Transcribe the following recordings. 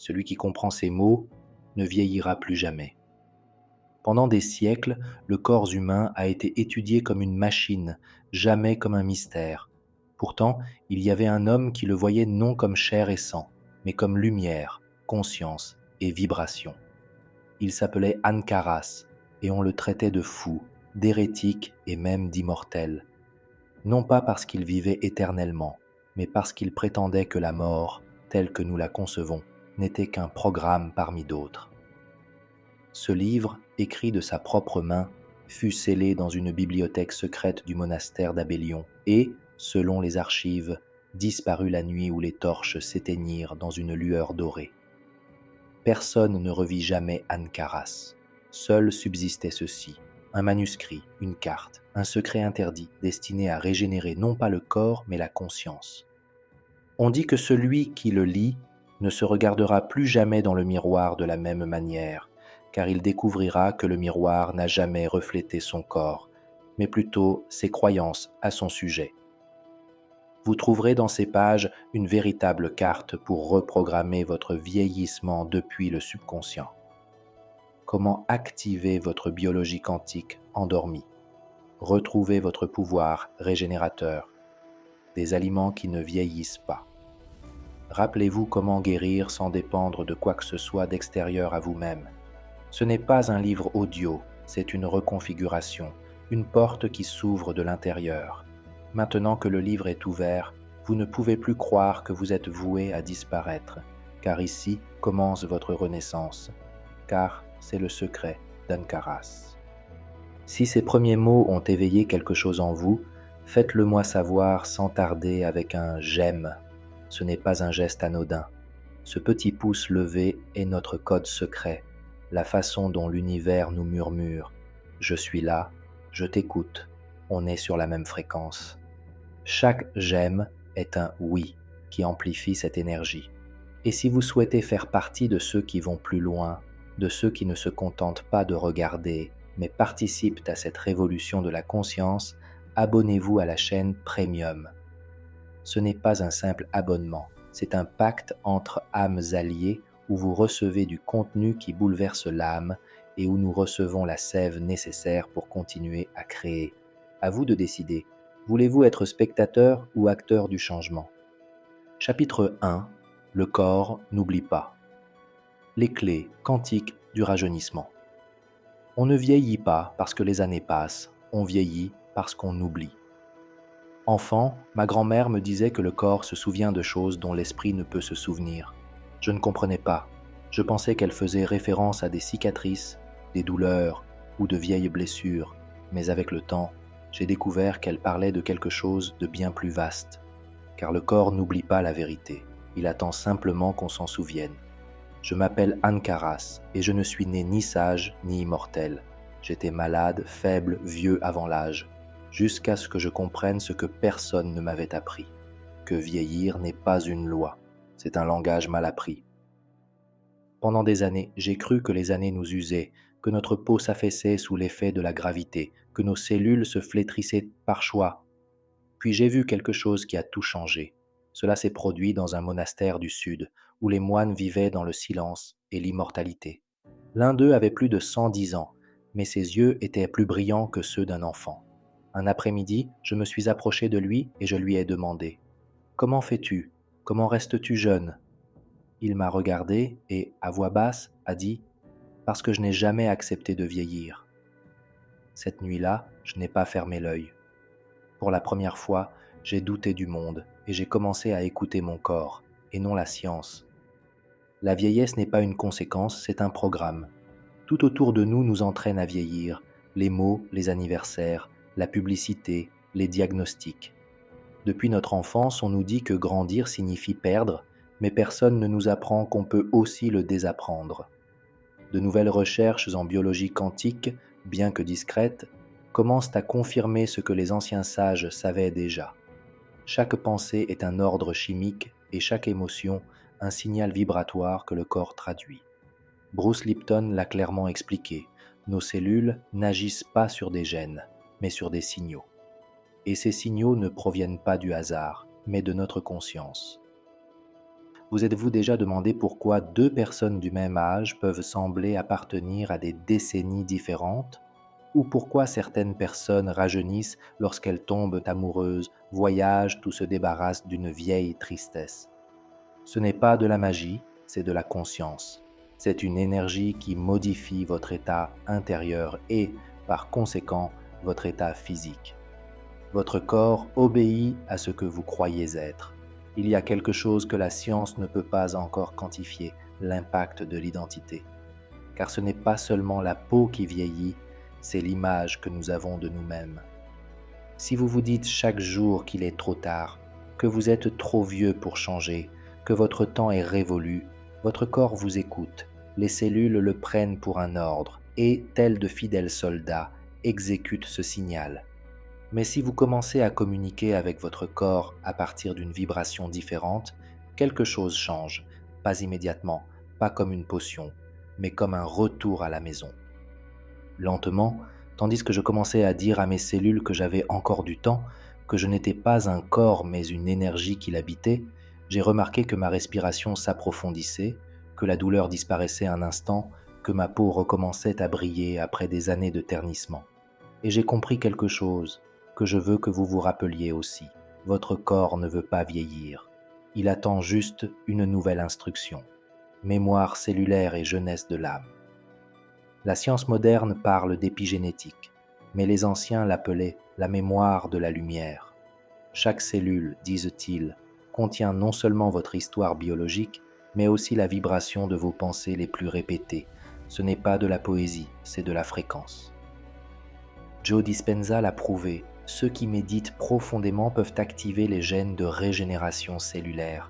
Celui qui comprend ces mots ne vieillira plus jamais. Pendant des siècles, le corps humain a été étudié comme une machine, jamais comme un mystère. Pourtant, il y avait un homme qui le voyait non comme chair et sang, mais comme lumière, conscience et vibration. Il s'appelait Ankaras, et on le traitait de fou, d'hérétique et même d'immortel. Non pas parce qu'il vivait éternellement, mais parce qu'il prétendait que la mort, telle que nous la concevons, n'était qu'un programme parmi d'autres. Ce livre, écrit de sa propre main, fut scellé dans une bibliothèque secrète du monastère d'Abélion et, selon les archives, disparut la nuit où les torches s'éteignirent dans une lueur dorée. Personne ne revit jamais Ankaras. Seul subsistait ceci, un manuscrit, une carte, un secret interdit destiné à régénérer non pas le corps mais la conscience. On dit que celui qui le lit ne se regardera plus jamais dans le miroir de la même manière, car il découvrira que le miroir n'a jamais reflété son corps, mais plutôt ses croyances à son sujet. Vous trouverez dans ces pages une véritable carte pour reprogrammer votre vieillissement depuis le subconscient. Comment activer votre biologie quantique endormie, retrouver votre pouvoir régénérateur, des aliments qui ne vieillissent pas. Rappelez-vous comment guérir sans dépendre de quoi que ce soit d'extérieur à vous-même. Ce n'est pas un livre audio, c'est une reconfiguration, une porte qui s'ouvre de l'intérieur. Maintenant que le livre est ouvert, vous ne pouvez plus croire que vous êtes voué à disparaître, car ici commence votre renaissance, car c'est le secret d'Ankaras. Si ces premiers mots ont éveillé quelque chose en vous, faites-le moi savoir sans tarder avec un « j'aime ». Ce n'est pas un geste anodin. Ce petit pouce levé est notre code secret, la façon dont l'univers nous murmure « Je suis là, je t'écoute, on est sur la même fréquence ». Chaque « j'aime » est un « oui » qui amplifie cette énergie. Et si vous souhaitez faire partie de ceux qui vont plus loin, de ceux qui ne se contentent pas de regarder, mais participent à cette révolution de la conscience, abonnez-vous à la chaîne Premium. Ce n'est pas un simple abonnement, c'est un pacte entre âmes alliées où vous recevez du contenu qui bouleverse l'âme et où nous recevons la sève nécessaire pour continuer à créer. À vous de décider. Voulez-vous être spectateur ou acteur du changement? Chapitre 1. Le corps n'oublie pas. Les clés quantiques du rajeunissement. On ne vieillit pas parce que les années passent, on vieillit parce qu'on oublie. Enfant, ma grand-mère me disait que le corps se souvient de choses dont l'esprit ne peut se souvenir. Je ne comprenais pas. Je pensais qu'elle faisait référence à des cicatrices, des douleurs ou de vieilles blessures, mais avec le temps, j'ai découvert qu'elle parlait de quelque chose de bien plus vaste. Car le corps n'oublie pas la vérité, il attend simplement qu'on s'en souvienne. Je m'appelle Ankaras et je ne suis né ni sage ni immortel. J'étais malade, faible, vieux avant l'âge, jusqu'à ce que je comprenne ce que personne ne m'avait appris, que vieillir n'est pas une loi, c'est un langage mal appris. Pendant des années, j'ai cru que les années nous usaient, que notre peau s'affaissait sous l'effet de la gravité, que nos cellules se flétrissaient par choix. Puis j'ai vu quelque chose qui a tout changé. Cela s'est produit dans un monastère du Sud, où les moines vivaient dans le silence et l'immortalité. L'un d'eux avait plus de 110 ans, mais ses yeux étaient plus brillants que ceux d'un enfant. Un après-midi, je me suis approché de lui et je lui ai demandé « Comment fais-tu? Comment restes-tu jeune ?» Il m'a regardé et, à voix basse, a dit « Parce que je n'ai jamais accepté de vieillir. » Cette nuit-là, je n'ai pas fermé l'œil. Pour la première fois, j'ai douté du monde et j'ai commencé à écouter mon corps, et non la science. La vieillesse n'est pas une conséquence, c'est un programme. Tout autour de nous nous entraîne à vieillir, les mots, les anniversaires, la publicité, les diagnostics. Depuis notre enfance, on nous dit que grandir signifie perdre, mais personne ne nous apprend qu'on peut aussi le désapprendre. De nouvelles recherches en biologie quantique, bien que discrètes, commencent à confirmer ce que les anciens sages savaient déjà. Chaque pensée est un ordre chimique et chaque émotion un signal vibratoire que le corps traduit. Bruce Lipton l'a clairement expliqué, nos cellules n'agissent pas sur des gènes, mais sur des signaux. Et ces signaux ne proviennent pas du hasard, mais de notre conscience. Vous êtes-vous déjà demandé pourquoi deux personnes du même âge peuvent sembler appartenir à des décennies différentes? Ou pourquoi certaines personnes rajeunissent lorsqu'elles tombent amoureuses, voyagent ou se débarrassent d'une vieille tristesse? Ce n'est pas de la magie, c'est de la conscience. C'est une énergie qui modifie votre état intérieur et, par conséquent, votre état physique. Votre corps obéit à ce que vous croyez être. Il y a quelque chose que la science ne peut pas encore quantifier, l'impact de l'identité. Car ce n'est pas seulement la peau qui vieillit, c'est l'image que nous avons de nous-mêmes. Si vous vous dites chaque jour qu'il est trop tard, que vous êtes trop vieux pour changer, que votre temps est révolu, votre corps vous écoute, les cellules le prennent pour un ordre et, tels de fidèles soldats, exécutent ce signal. Mais si vous commencez à communiquer avec votre corps à partir d'une vibration différente, quelque chose change, pas immédiatement, pas comme une potion, mais comme un retour à la maison. Lentement, tandis que je commençais à dire à mes cellules que j'avais encore du temps, que je n'étais pas un corps mais une énergie qui l'habitait, j'ai remarqué que ma respiration s'approfondissait, que la douleur disparaissait un instant, que ma peau recommençait à briller après des années de ternissement. Et j'ai compris quelque chose que je veux que vous vous rappeliez aussi. Votre corps ne veut pas vieillir. Il attend juste une nouvelle instruction. Mémoire cellulaire et jeunesse de l'âme. La science moderne parle d'épigénétique, mais les anciens l'appelaient la mémoire de la lumière. Chaque cellule, disent-ils, contient non seulement votre histoire biologique, mais aussi la vibration de vos pensées les plus répétées. Ce n'est pas de la poésie, c'est de la fréquence. Joe Dispenza l'a prouvé, ceux qui méditent profondément peuvent activer les gènes de régénération cellulaire.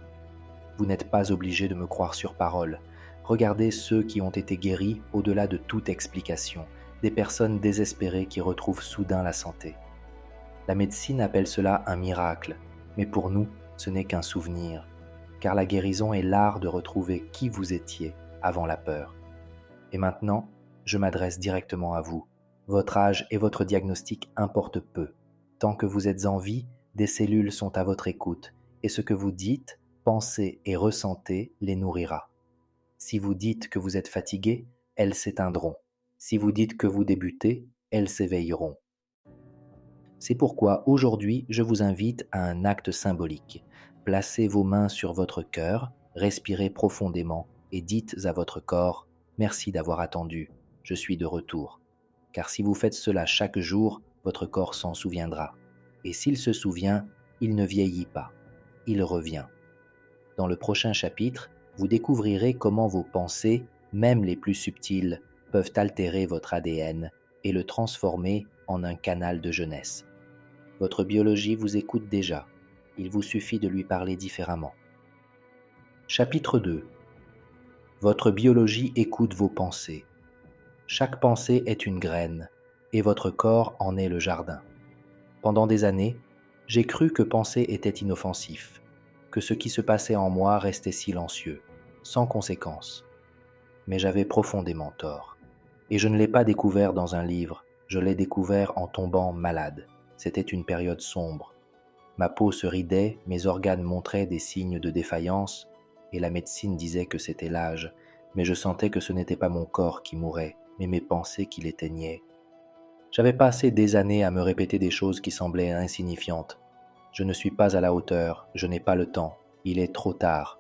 Vous n'êtes pas obligé de me croire sur parole. Regardez ceux qui ont été guéris au-delà de toute explication, des personnes désespérées qui retrouvent soudain la santé. La médecine appelle cela un miracle, mais pour nous, ce n'est qu'un souvenir, car la guérison est l'art de retrouver qui vous étiez avant la peur. Et maintenant, je m'adresse directement à vous. Votre âge et votre diagnostic importent peu. Tant que vous êtes en vie, des cellules sont à votre écoute, et ce que vous dites, pensez et ressentez les nourrira. Si vous dites que vous êtes fatigué, elles s'éteindront. Si vous dites que vous débutez, elles s'éveilleront. C'est pourquoi aujourd'hui, je vous invite à un acte symbolique. Placez vos mains sur votre cœur, respirez profondément et dites à votre corps « Merci d'avoir attendu, je suis de retour ». Car si vous faites cela chaque jour, votre corps s'en souviendra. Et s'il se souvient, il ne vieillit pas, il revient. Dans le prochain chapitre, vous découvrirez comment vos pensées, même les plus subtiles, peuvent altérer votre ADN et le transformer en un canal de jeunesse. Votre biologie vous écoute déjà, il vous suffit de lui parler différemment. Chapitre 2. Votre biologie écoute vos pensées. Chaque pensée est une graine, et votre corps en est le jardin. Pendant des années, j'ai cru que penser était inoffensif, que ce qui se passait en moi restait silencieux, sans conséquence. Mais j'avais profondément tort. Et je ne l'ai pas découvert dans un livre, je l'ai découvert en tombant malade. C'était une période sombre. Ma peau se ridait, mes organes montraient des signes de défaillance, et la médecine disait que c'était l'âge, mais je sentais que ce n'était pas mon corps qui mourait, mais mes pensées qui l'éteignaient. J'avais passé des années à me répéter des choses qui semblaient insignifiantes. Je ne suis pas à la hauteur, je n'ai pas le temps, il est trop tard.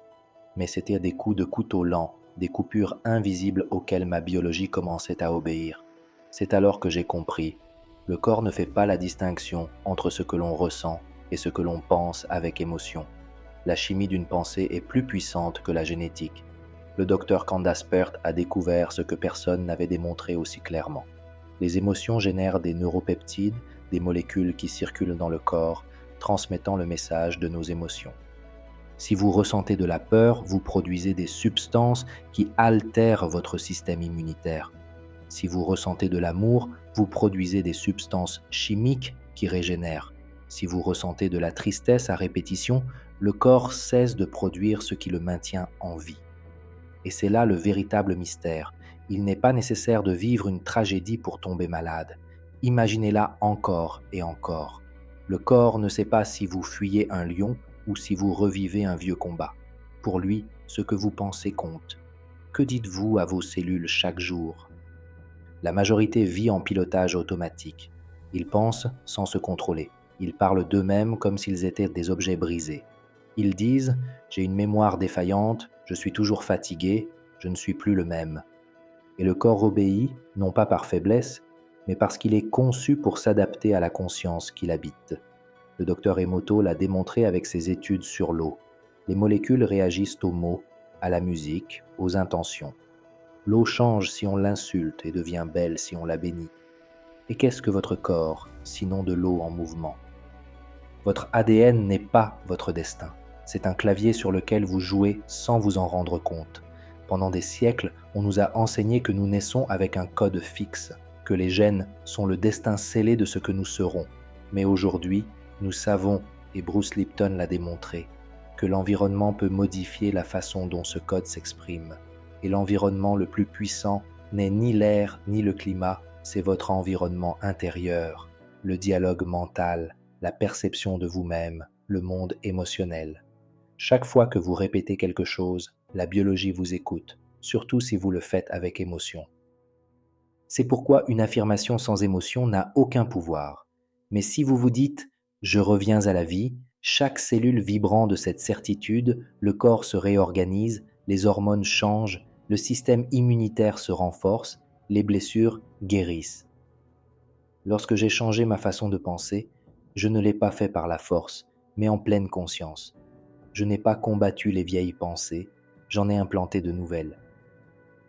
Mais c'étaient des coups de couteau lents, des coupures invisibles auxquelles ma biologie commençait à obéir. C'est alors que j'ai compris. Le corps ne fait pas la distinction entre ce que l'on ressent et ce que l'on pense avec émotion. La chimie d'une pensée est plus puissante que la génétique. Le docteur Candace Pert a découvert ce que personne n'avait démontré aussi clairement. Les émotions génèrent des neuropeptides, des molécules qui circulent dans le corps, transmettant le message de nos émotions. Si vous ressentez de la peur, vous produisez des substances qui altèrent votre système immunitaire. Si vous ressentez de l'amour, vous produisez des substances chimiques qui régénèrent. Si vous ressentez de la tristesse à répétition, le corps cesse de produire ce qui le maintient en vie. Et c'est là le véritable mystère. Il n'est pas nécessaire de vivre une tragédie pour tomber malade. Imaginez-la encore et encore. Le corps ne sait pas si vous fuyez un lion ou si vous revivez un vieux combat. pour lui, ce que vous pensez compte. Que dites-vous à vos cellules chaque jour? La majorité vit en pilotage automatique. Ils pensent sans se contrôler. Ils parlent d'eux-mêmes comme s'ils étaient des objets brisés. Ils disent « j'ai une mémoire défaillante, je suis toujours fatigué, je ne suis plus le même ». Et le corps obéit, non pas par faiblesse, mais parce qu'il est conçu pour s'adapter à la conscience qu'il habite. Le docteur Emoto l'a démontré avec ses études sur l'eau. Les molécules réagissent aux mots, à la musique, aux intentions. L'eau change si on l'insulte et devient belle si on la bénit. Et qu'est-ce que votre corps, sinon de l'eau en mouvement? Votre ADN n'est pas votre destin. C'est un clavier sur lequel vous jouez sans vous en rendre compte. Pendant des siècles, on nous a enseigné que nous naissons avec un code fixe, que les gènes sont le destin scellé de ce que nous serons. Mais aujourd'hui, nous savons, et Bruce Lipton l'a démontré, que l'environnement peut modifier la façon dont ce code s'exprime. Et l'environnement le plus puissant n'est ni l'air ni le climat, c'est votre environnement intérieur, le dialogue mental, la perception de vous-même, le monde émotionnel. Chaque fois que vous répétez quelque chose, la biologie vous écoute, surtout si vous le faites avec émotion. C'est pourquoi une affirmation sans émotion n'a aucun pouvoir. Mais si vous vous dites « je reviens à la vie », chaque cellule vibrant de cette certitude, le corps se réorganise, les hormones changent, le système immunitaire se renforce, les blessures guérissent. Lorsque j'ai changé ma façon de penser, je ne l'ai pas fait par la force, mais en pleine conscience. Je n'ai pas combattu les vieilles pensées, j'en ai implanté de nouvelles.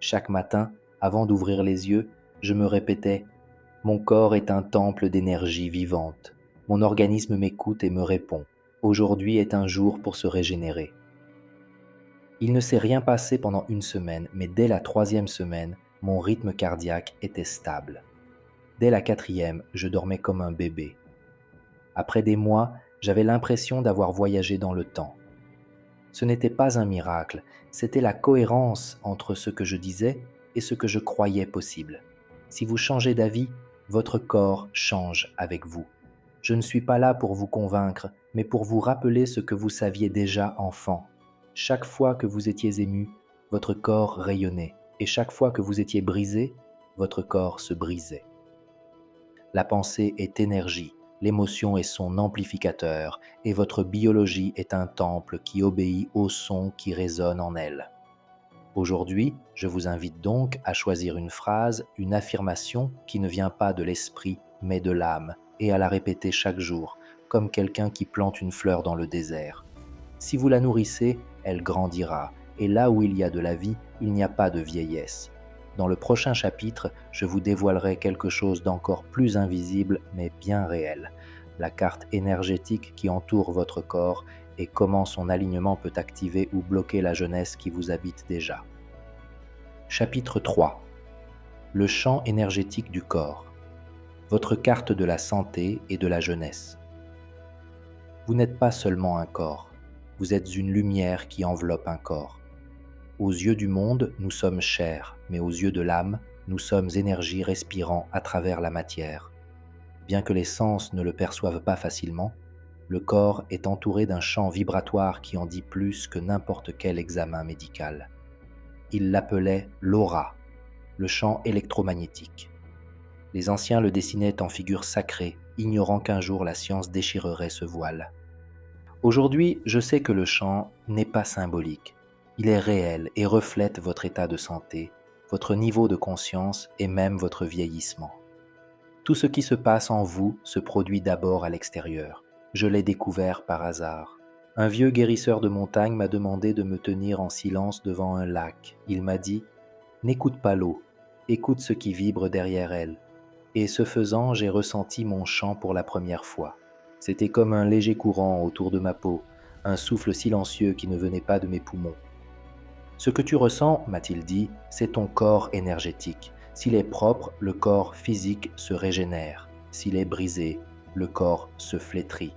Chaque matin, avant d'ouvrir les yeux, je me répétais « Mon corps est un temple d'énergie vivante. Mon organisme m'écoute et me répond. Aujourd'hui est un jour pour se régénérer. » Il ne s'est rien passé pendant une semaine, mais dès la 3e semaine, mon rythme cardiaque était stable. Dès la 4e, je dormais comme un bébé. Après des mois, j'avais l'impression d'avoir voyagé dans le temps. Ce n'était pas un miracle, c'était la cohérence entre ce que je disais et ce que je croyais possible. Si vous changez d'avis, votre corps change avec vous. Je ne suis pas là pour vous convaincre, mais pour vous rappeler ce que vous saviez déjà enfant. Chaque fois que vous étiez ému, votre corps rayonnait, et chaque fois que vous étiez brisé, votre corps se brisait. La pensée est énergie, l'émotion est son amplificateur, et votre biologie est un temple qui obéit au son qui résonne en elle. Aujourd'hui, je vous invite donc à choisir une phrase, une affirmation qui ne vient pas de l'esprit, mais de l'âme, et à la répéter chaque jour, comme quelqu'un qui plante une fleur dans le désert. Si vous la nourrissez, elle grandira, et là où il y a de la vie, il n'y a pas de vieillesse. Dans le prochain chapitre, je vous dévoilerai quelque chose d'encore plus invisible mais bien réel, la carte énergétique qui entoure votre corps et comment son alignement peut activer ou bloquer la jeunesse qui vous habite déjà. Chapitre 3. Le champ énergétique du corps. Votre carte de la santé et de la jeunesse. Vous n'êtes pas seulement un corps, vous êtes une lumière qui enveloppe un corps. Aux yeux du monde, nous sommes chair, mais aux yeux de l'âme, nous sommes énergie respirant à travers la matière. Bien que les sens ne le perçoivent pas facilement, le corps est entouré d'un champ vibratoire qui en dit plus que n'importe quel examen médical. Il l'appelait l'aura, le champ électromagnétique. Les anciens le dessinaient en figure sacrée, ignorant qu'un jour la science déchirerait ce voile. Aujourd'hui, je sais que le champ n'est pas symbolique. Il est réel et reflète votre état de santé, votre niveau de conscience et même votre vieillissement. Tout ce qui se passe en vous se produit d'abord à l'extérieur. Je l'ai découvert par hasard. Un vieux guérisseur de montagne m'a demandé de me tenir en silence devant un lac. Il m'a dit « N'écoute pas l'eau, écoute ce qui vibre derrière elle. » Et ce faisant, j'ai ressenti mon chant pour la première fois. C'était comme un léger courant autour de ma peau, un souffle silencieux qui ne venait pas de mes poumons. Ce que tu ressens, m'a-t-il dit, c'est ton corps énergétique. S'il est propre, le corps physique se régénère. S'il est brisé, le corps se flétrit.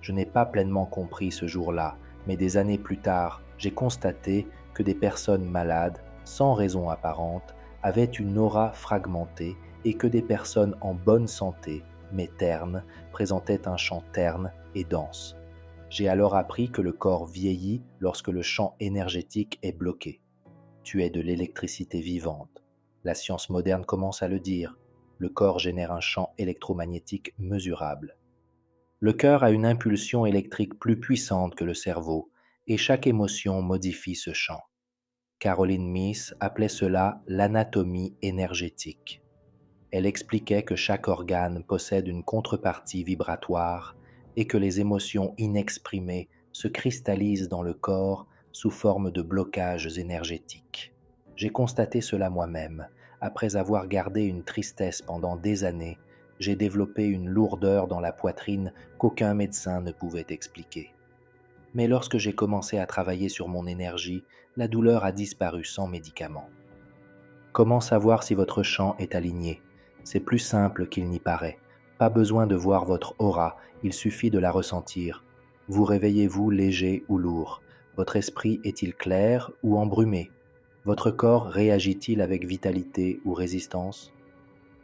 Je n'ai pas pleinement compris ce jour-là, mais des années plus tard, j'ai constaté que des personnes malades, sans raison apparente, avaient une aura fragmentée et que des personnes en bonne santé, mais ternes, présentaient un chant terne et dense. J'ai alors appris que le corps vieillit lorsque le champ énergétique est bloqué. Tu es de l'électricité vivante. La science moderne commence à le dire. Le corps génère un champ électromagnétique mesurable. Le cœur a une impulsion électrique plus puissante que le cerveau, et chaque émotion modifie ce champ. Caroline Myss appelait cela l'anatomie énergétique. Elle expliquait que chaque organe possède une contrepartie vibratoire et que les émotions inexprimées se cristallisent dans le corps sous forme de blocages énergétiques. J'ai constaté cela moi-même. Après avoir gardé une tristesse pendant des années, j'ai développé une lourdeur dans la poitrine qu'aucun médecin ne pouvait expliquer. Mais lorsque j'ai commencé à travailler sur mon énergie, la douleur a disparu sans médicaments. Comment savoir si votre champ est aligné? C'est plus simple qu'il n'y paraît. Pas besoin de voir votre aura, il suffit de la ressentir. Vous réveillez-vous léger ou lourd? Votre esprit est-il clair ou embrumé? Votre corps réagit-il avec vitalité ou résistance?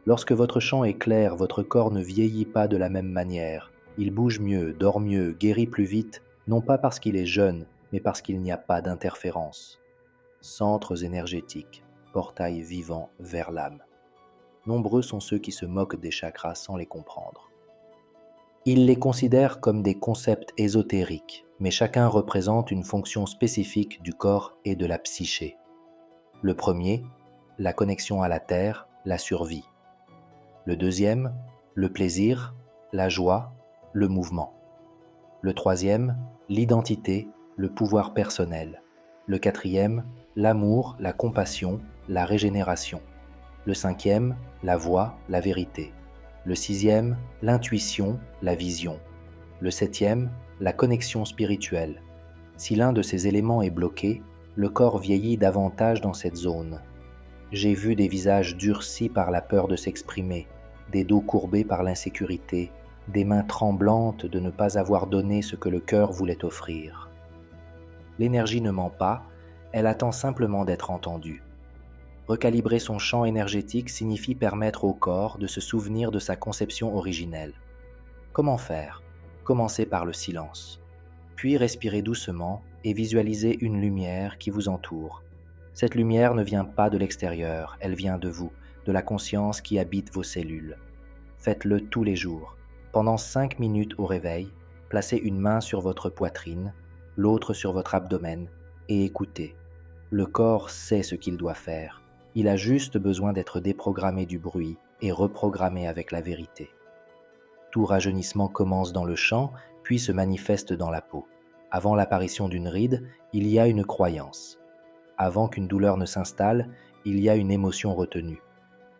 Lorsque votre champ est clair, votre corps ne vieillit pas de la même manière. Il bouge mieux, dort mieux, guérit plus vite, non pas parce qu'il est jeune, mais parce qu'il n'y a pas d'interférence. Centres énergétiques, portail vivant vers l'âme. Nombreux sont ceux qui se moquent des chakras sans les comprendre. Ils les considèrent comme des concepts ésotériques, mais chacun représente une fonction spécifique du corps et de la psyché. Le premier, la connexion à la terre, la survie. Le deuxième, le plaisir, la joie, le mouvement. Le troisième, l'identité, le pouvoir personnel. Le quatrième, l'amour, la compassion, la régénération. Le cinquième, la voix, la vérité. Le sixième, l'intuition, la vision. Le septième, la connexion spirituelle. Si l'un de ces éléments est bloqué, le corps vieillit davantage dans cette zone. J'ai vu des visages durcis par la peur de s'exprimer, des dos courbés par l'insécurité, des mains tremblantes de ne pas avoir donné ce que le cœur voulait offrir. L'énergie ne ment pas, elle attend simplement d'être entendue. Recalibrer son champ énergétique signifie permettre au corps de se souvenir de sa conception originelle. Comment faire? Commencez par le silence. Puis respirez doucement et visualisez une lumière qui vous entoure. Cette lumière ne vient pas de l'extérieur, elle vient de vous, de la conscience qui habite vos cellules. Faites-le tous les jours. Pendant 5 minutes au réveil, placez une main sur votre poitrine, l'autre sur votre abdomen et écoutez. Le corps sait ce qu'il doit faire. Il a juste besoin d'être déprogrammé du bruit et reprogrammé avec la vérité. Tout rajeunissement commence dans le champ, puis se manifeste dans la peau. Avant l'apparition d'une ride, il y a une croyance. Avant qu'une douleur ne s'installe, il y a une émotion retenue.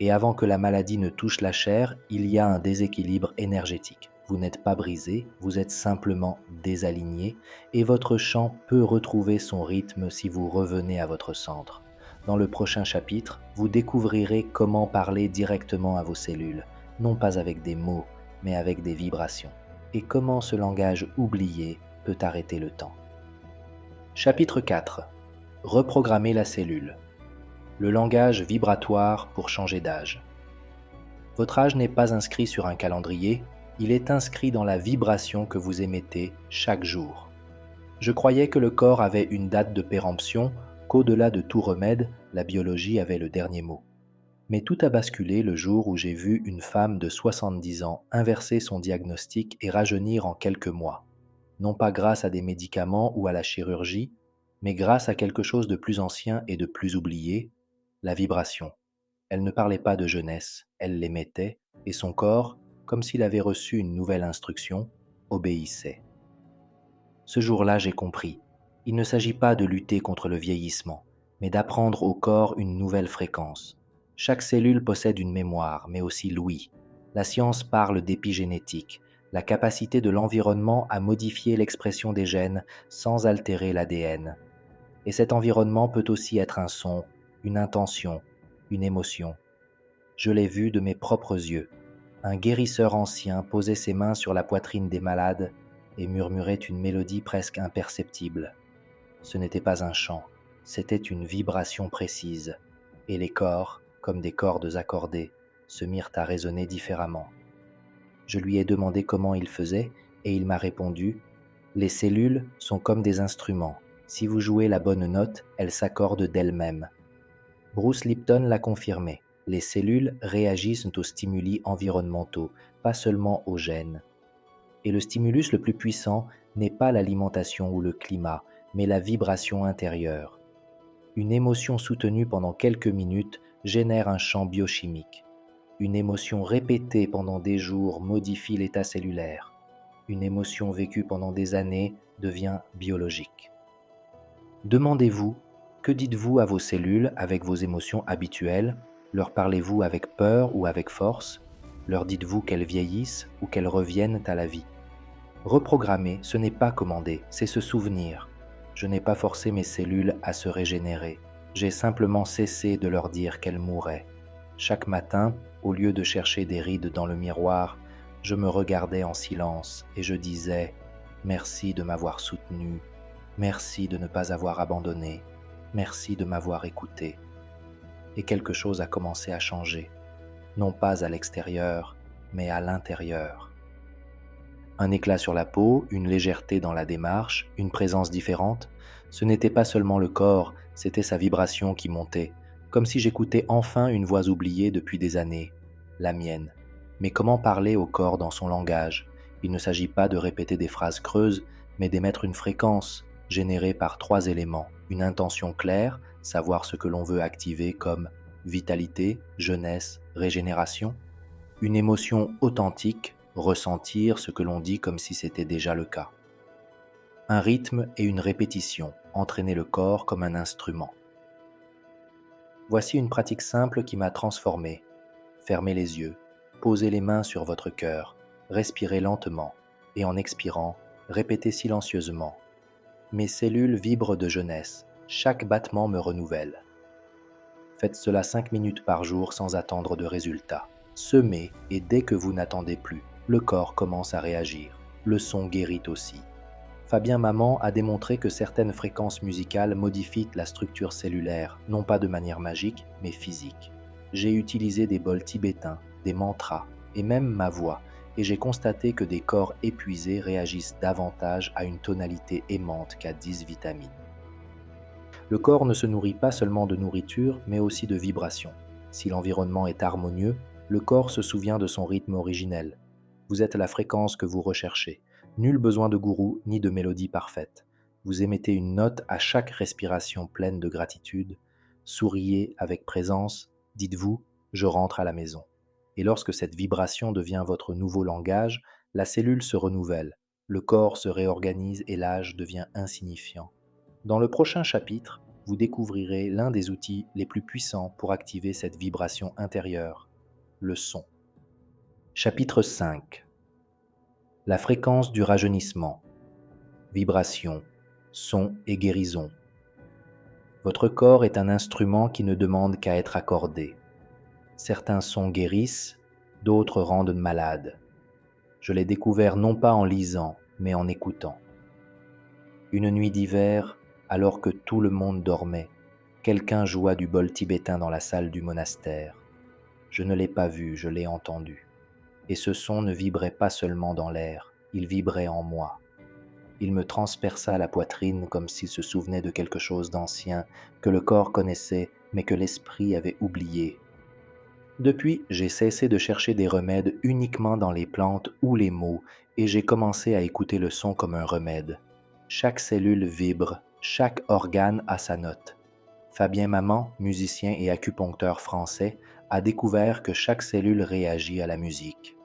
Et avant que la maladie ne touche la chair, il y a un déséquilibre énergétique. Vous n'êtes pas brisé, vous êtes simplement désaligné, et votre champ peut retrouver son rythme si vous revenez à votre centre. Dans le prochain chapitre, vous découvrirez comment parler directement à vos cellules, non pas avec des mots, mais avec des vibrations, et comment ce langage oublié peut arrêter le temps. Chapitre 4. Reprogrammer la cellule. Le langage vibratoire pour changer d'âge. Votre âge n'est pas inscrit sur un calendrier, il est inscrit dans la vibration que vous émettez chaque jour. Je croyais que le corps avait une date de péremption, qu'au-delà de tout remède, la biologie avait le dernier mot. Mais tout a basculé le jour où j'ai vu une femme de 70 ans inverser son diagnostic et rajeunir en quelques mois. Non pas grâce à des médicaments ou à la chirurgie, mais grâce à quelque chose de plus ancien et de plus oublié, la vibration. Elle ne parlait pas de jeunesse, elle l'émettait, et son corps, comme s'il avait reçu une nouvelle instruction, obéissait. Ce jour-là, j'ai compris. Il ne s'agit pas de lutter contre le vieillissement, mais d'apprendre au corps une nouvelle fréquence. Chaque cellule possède une mémoire, mais aussi l'ouïe. La science parle d'épigénétique, la capacité de l'environnement à modifier l'expression des gènes sans altérer l'ADN. Et cet environnement peut aussi être un son, une intention, une émotion. Je l'ai vu de mes propres yeux. Un guérisseur ancien posait ses mains sur la poitrine des malades et murmurait une mélodie presque imperceptible. Ce n'était pas un chant, c'était une vibration précise, et les corps, comme des cordes accordées, se mirent à résonner différemment. Je lui ai demandé comment il faisait, et il m'a répondu Les cellules sont comme des instruments. Si vous jouez la bonne note, elles s'accordent d'elles-mêmes. Bruce Lipton l'a confirmé. Les cellules réagissent aux stimuli environnementaux, pas seulement aux gènes. Et le stimulus le plus puissant n'est pas l'alimentation ou le climat, mais la vibration intérieure. Une émotion soutenue pendant quelques minutes génère un champ biochimique. Une émotion répétée pendant des jours modifie l'état cellulaire. Une émotion vécue pendant des années devient biologique. Demandez-vous, que dites-vous à vos cellules avec vos émotions habituelles? Leur parlez-vous avec peur ou avec force? Leur dites-vous qu'elles vieillissent ou qu'elles reviennent à la vie? Reprogrammer, ce n'est pas commander, c'est se souvenir. Je n'ai pas forcé mes cellules à se régénérer. J'ai simplement cessé de leur dire qu'elles mourraient. Chaque matin, au lieu de chercher des rides dans le miroir, je me regardais en silence et je disais « Merci de m'avoir soutenu, merci de ne pas avoir abandonné, merci de m'avoir écouté. » Et quelque chose a commencé à changer, non pas à l'extérieur, mais à l'intérieur. Un éclat sur la peau, une légèreté dans la démarche, une présence différente. Ce n'était pas seulement le corps, c'était sa vibration qui montait, comme si j'écoutais enfin une voix oubliée depuis des années, la mienne. Mais comment parler au corps dans son langage? Il ne s'agit pas de répéter des phrases creuses, mais d'émettre une fréquence générée par 3 éléments. Une intention claire, savoir ce que l'on veut activer comme vitalité, jeunesse, régénération. Une émotion authentique, ressentir ce que l'on dit comme si c'était déjà le cas. Un rythme et une répétition, entraîner le corps comme un instrument. Voici une pratique simple qui m'a transformé. Fermez les yeux, posez les mains sur votre cœur, respirez lentement et en expirant, répétez silencieusement. Mes cellules vibrent de jeunesse, chaque battement me renouvelle. Faites cela 5 minutes par jour sans attendre de résultat. Semez et dès que vous n'attendez plus, le corps commence à réagir. Le son guérit aussi. Fabien Maman a démontré que certaines fréquences musicales modifient la structure cellulaire, non pas de manière magique, mais physique. J'ai utilisé des bols tibétains, des mantras et même ma voix, et j'ai constaté que des corps épuisés réagissent davantage à une tonalité aimante qu'à 10 vitamines. Le corps ne se nourrit pas seulement de nourriture, mais aussi de vibrations. Si l'environnement est harmonieux, le corps se souvient de son rythme originel. Vous êtes la fréquence que vous recherchez. Nul besoin de gourou ni de mélodie parfaite. Vous émettez une note à chaque respiration pleine de gratitude. Souriez avec présence, dites-vous « je rentre à la maison ». Et lorsque cette vibration devient votre nouveau langage, la cellule se renouvelle, le corps se réorganise et l'âge devient insignifiant. Dans le prochain chapitre, vous découvrirez l'un des outils les plus puissants pour activer cette vibration intérieure, le son. Chapitre 5. La fréquence du rajeunissement. Vibration, son et guérison. Votre corps est un instrument qui ne demande qu'à être accordé. Certains sons guérissent, d'autres rendent malades. Je l'ai découvert non pas en lisant, mais en écoutant. Une nuit d'hiver, alors que tout le monde dormait, quelqu'un joua du bol tibétain dans la salle du monastère. Je ne l'ai pas vu, je l'ai entendu. Et ce son ne vibrait pas seulement dans l'air, il vibrait en moi. Il me transperça la poitrine comme s'il se souvenait de quelque chose d'ancien que le corps connaissait mais que l'esprit avait oublié. Depuis, j'ai cessé de chercher des remèdes uniquement dans les plantes ou les mots et j'ai commencé à écouter le son comme un remède. Chaque cellule vibre, chaque organe a sa note. Fabien Maman, musicien et acupuncteur français, a découvert que chaque cellule réagit à la musique.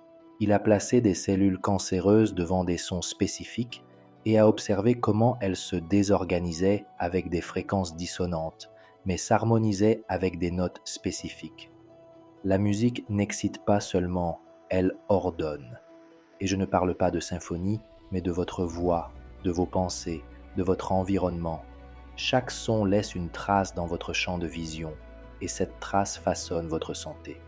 Il a placé des cellules cancéreuses devant des sons spécifiques et a observé comment elles se désorganisaient avec des fréquences dissonantes, mais s'harmonisaient avec des notes spécifiques. La musique n'excite pas seulement, elle ordonne. Et je ne parle pas de symphonie, mais de votre voix, de vos pensées, de votre environnement. Chaque son laisse une trace dans votre champ de vision, et cette trace façonne votre santé.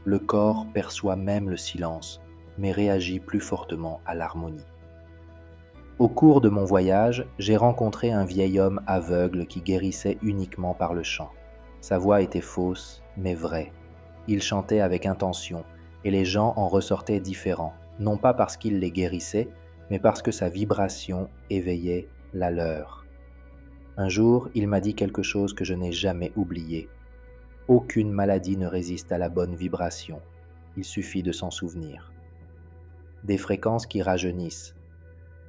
Le corps perçoit même le silence, mais réagit plus fortement à l'harmonie. Au cours de mon voyage, j'ai rencontré un vieil homme aveugle qui guérissait uniquement par le chant. Sa voix était fausse, mais vraie. Il chantait avec intention, et les gens en ressortaient différents, non pas parce qu'il les guérissait, mais parce que sa vibration éveillait la leur. Un jour, il m'a dit quelque chose que je n'ai jamais oublié. Aucune maladie ne résiste à la bonne vibration. Il suffit de s'en souvenir. Des fréquences qui rajeunissent.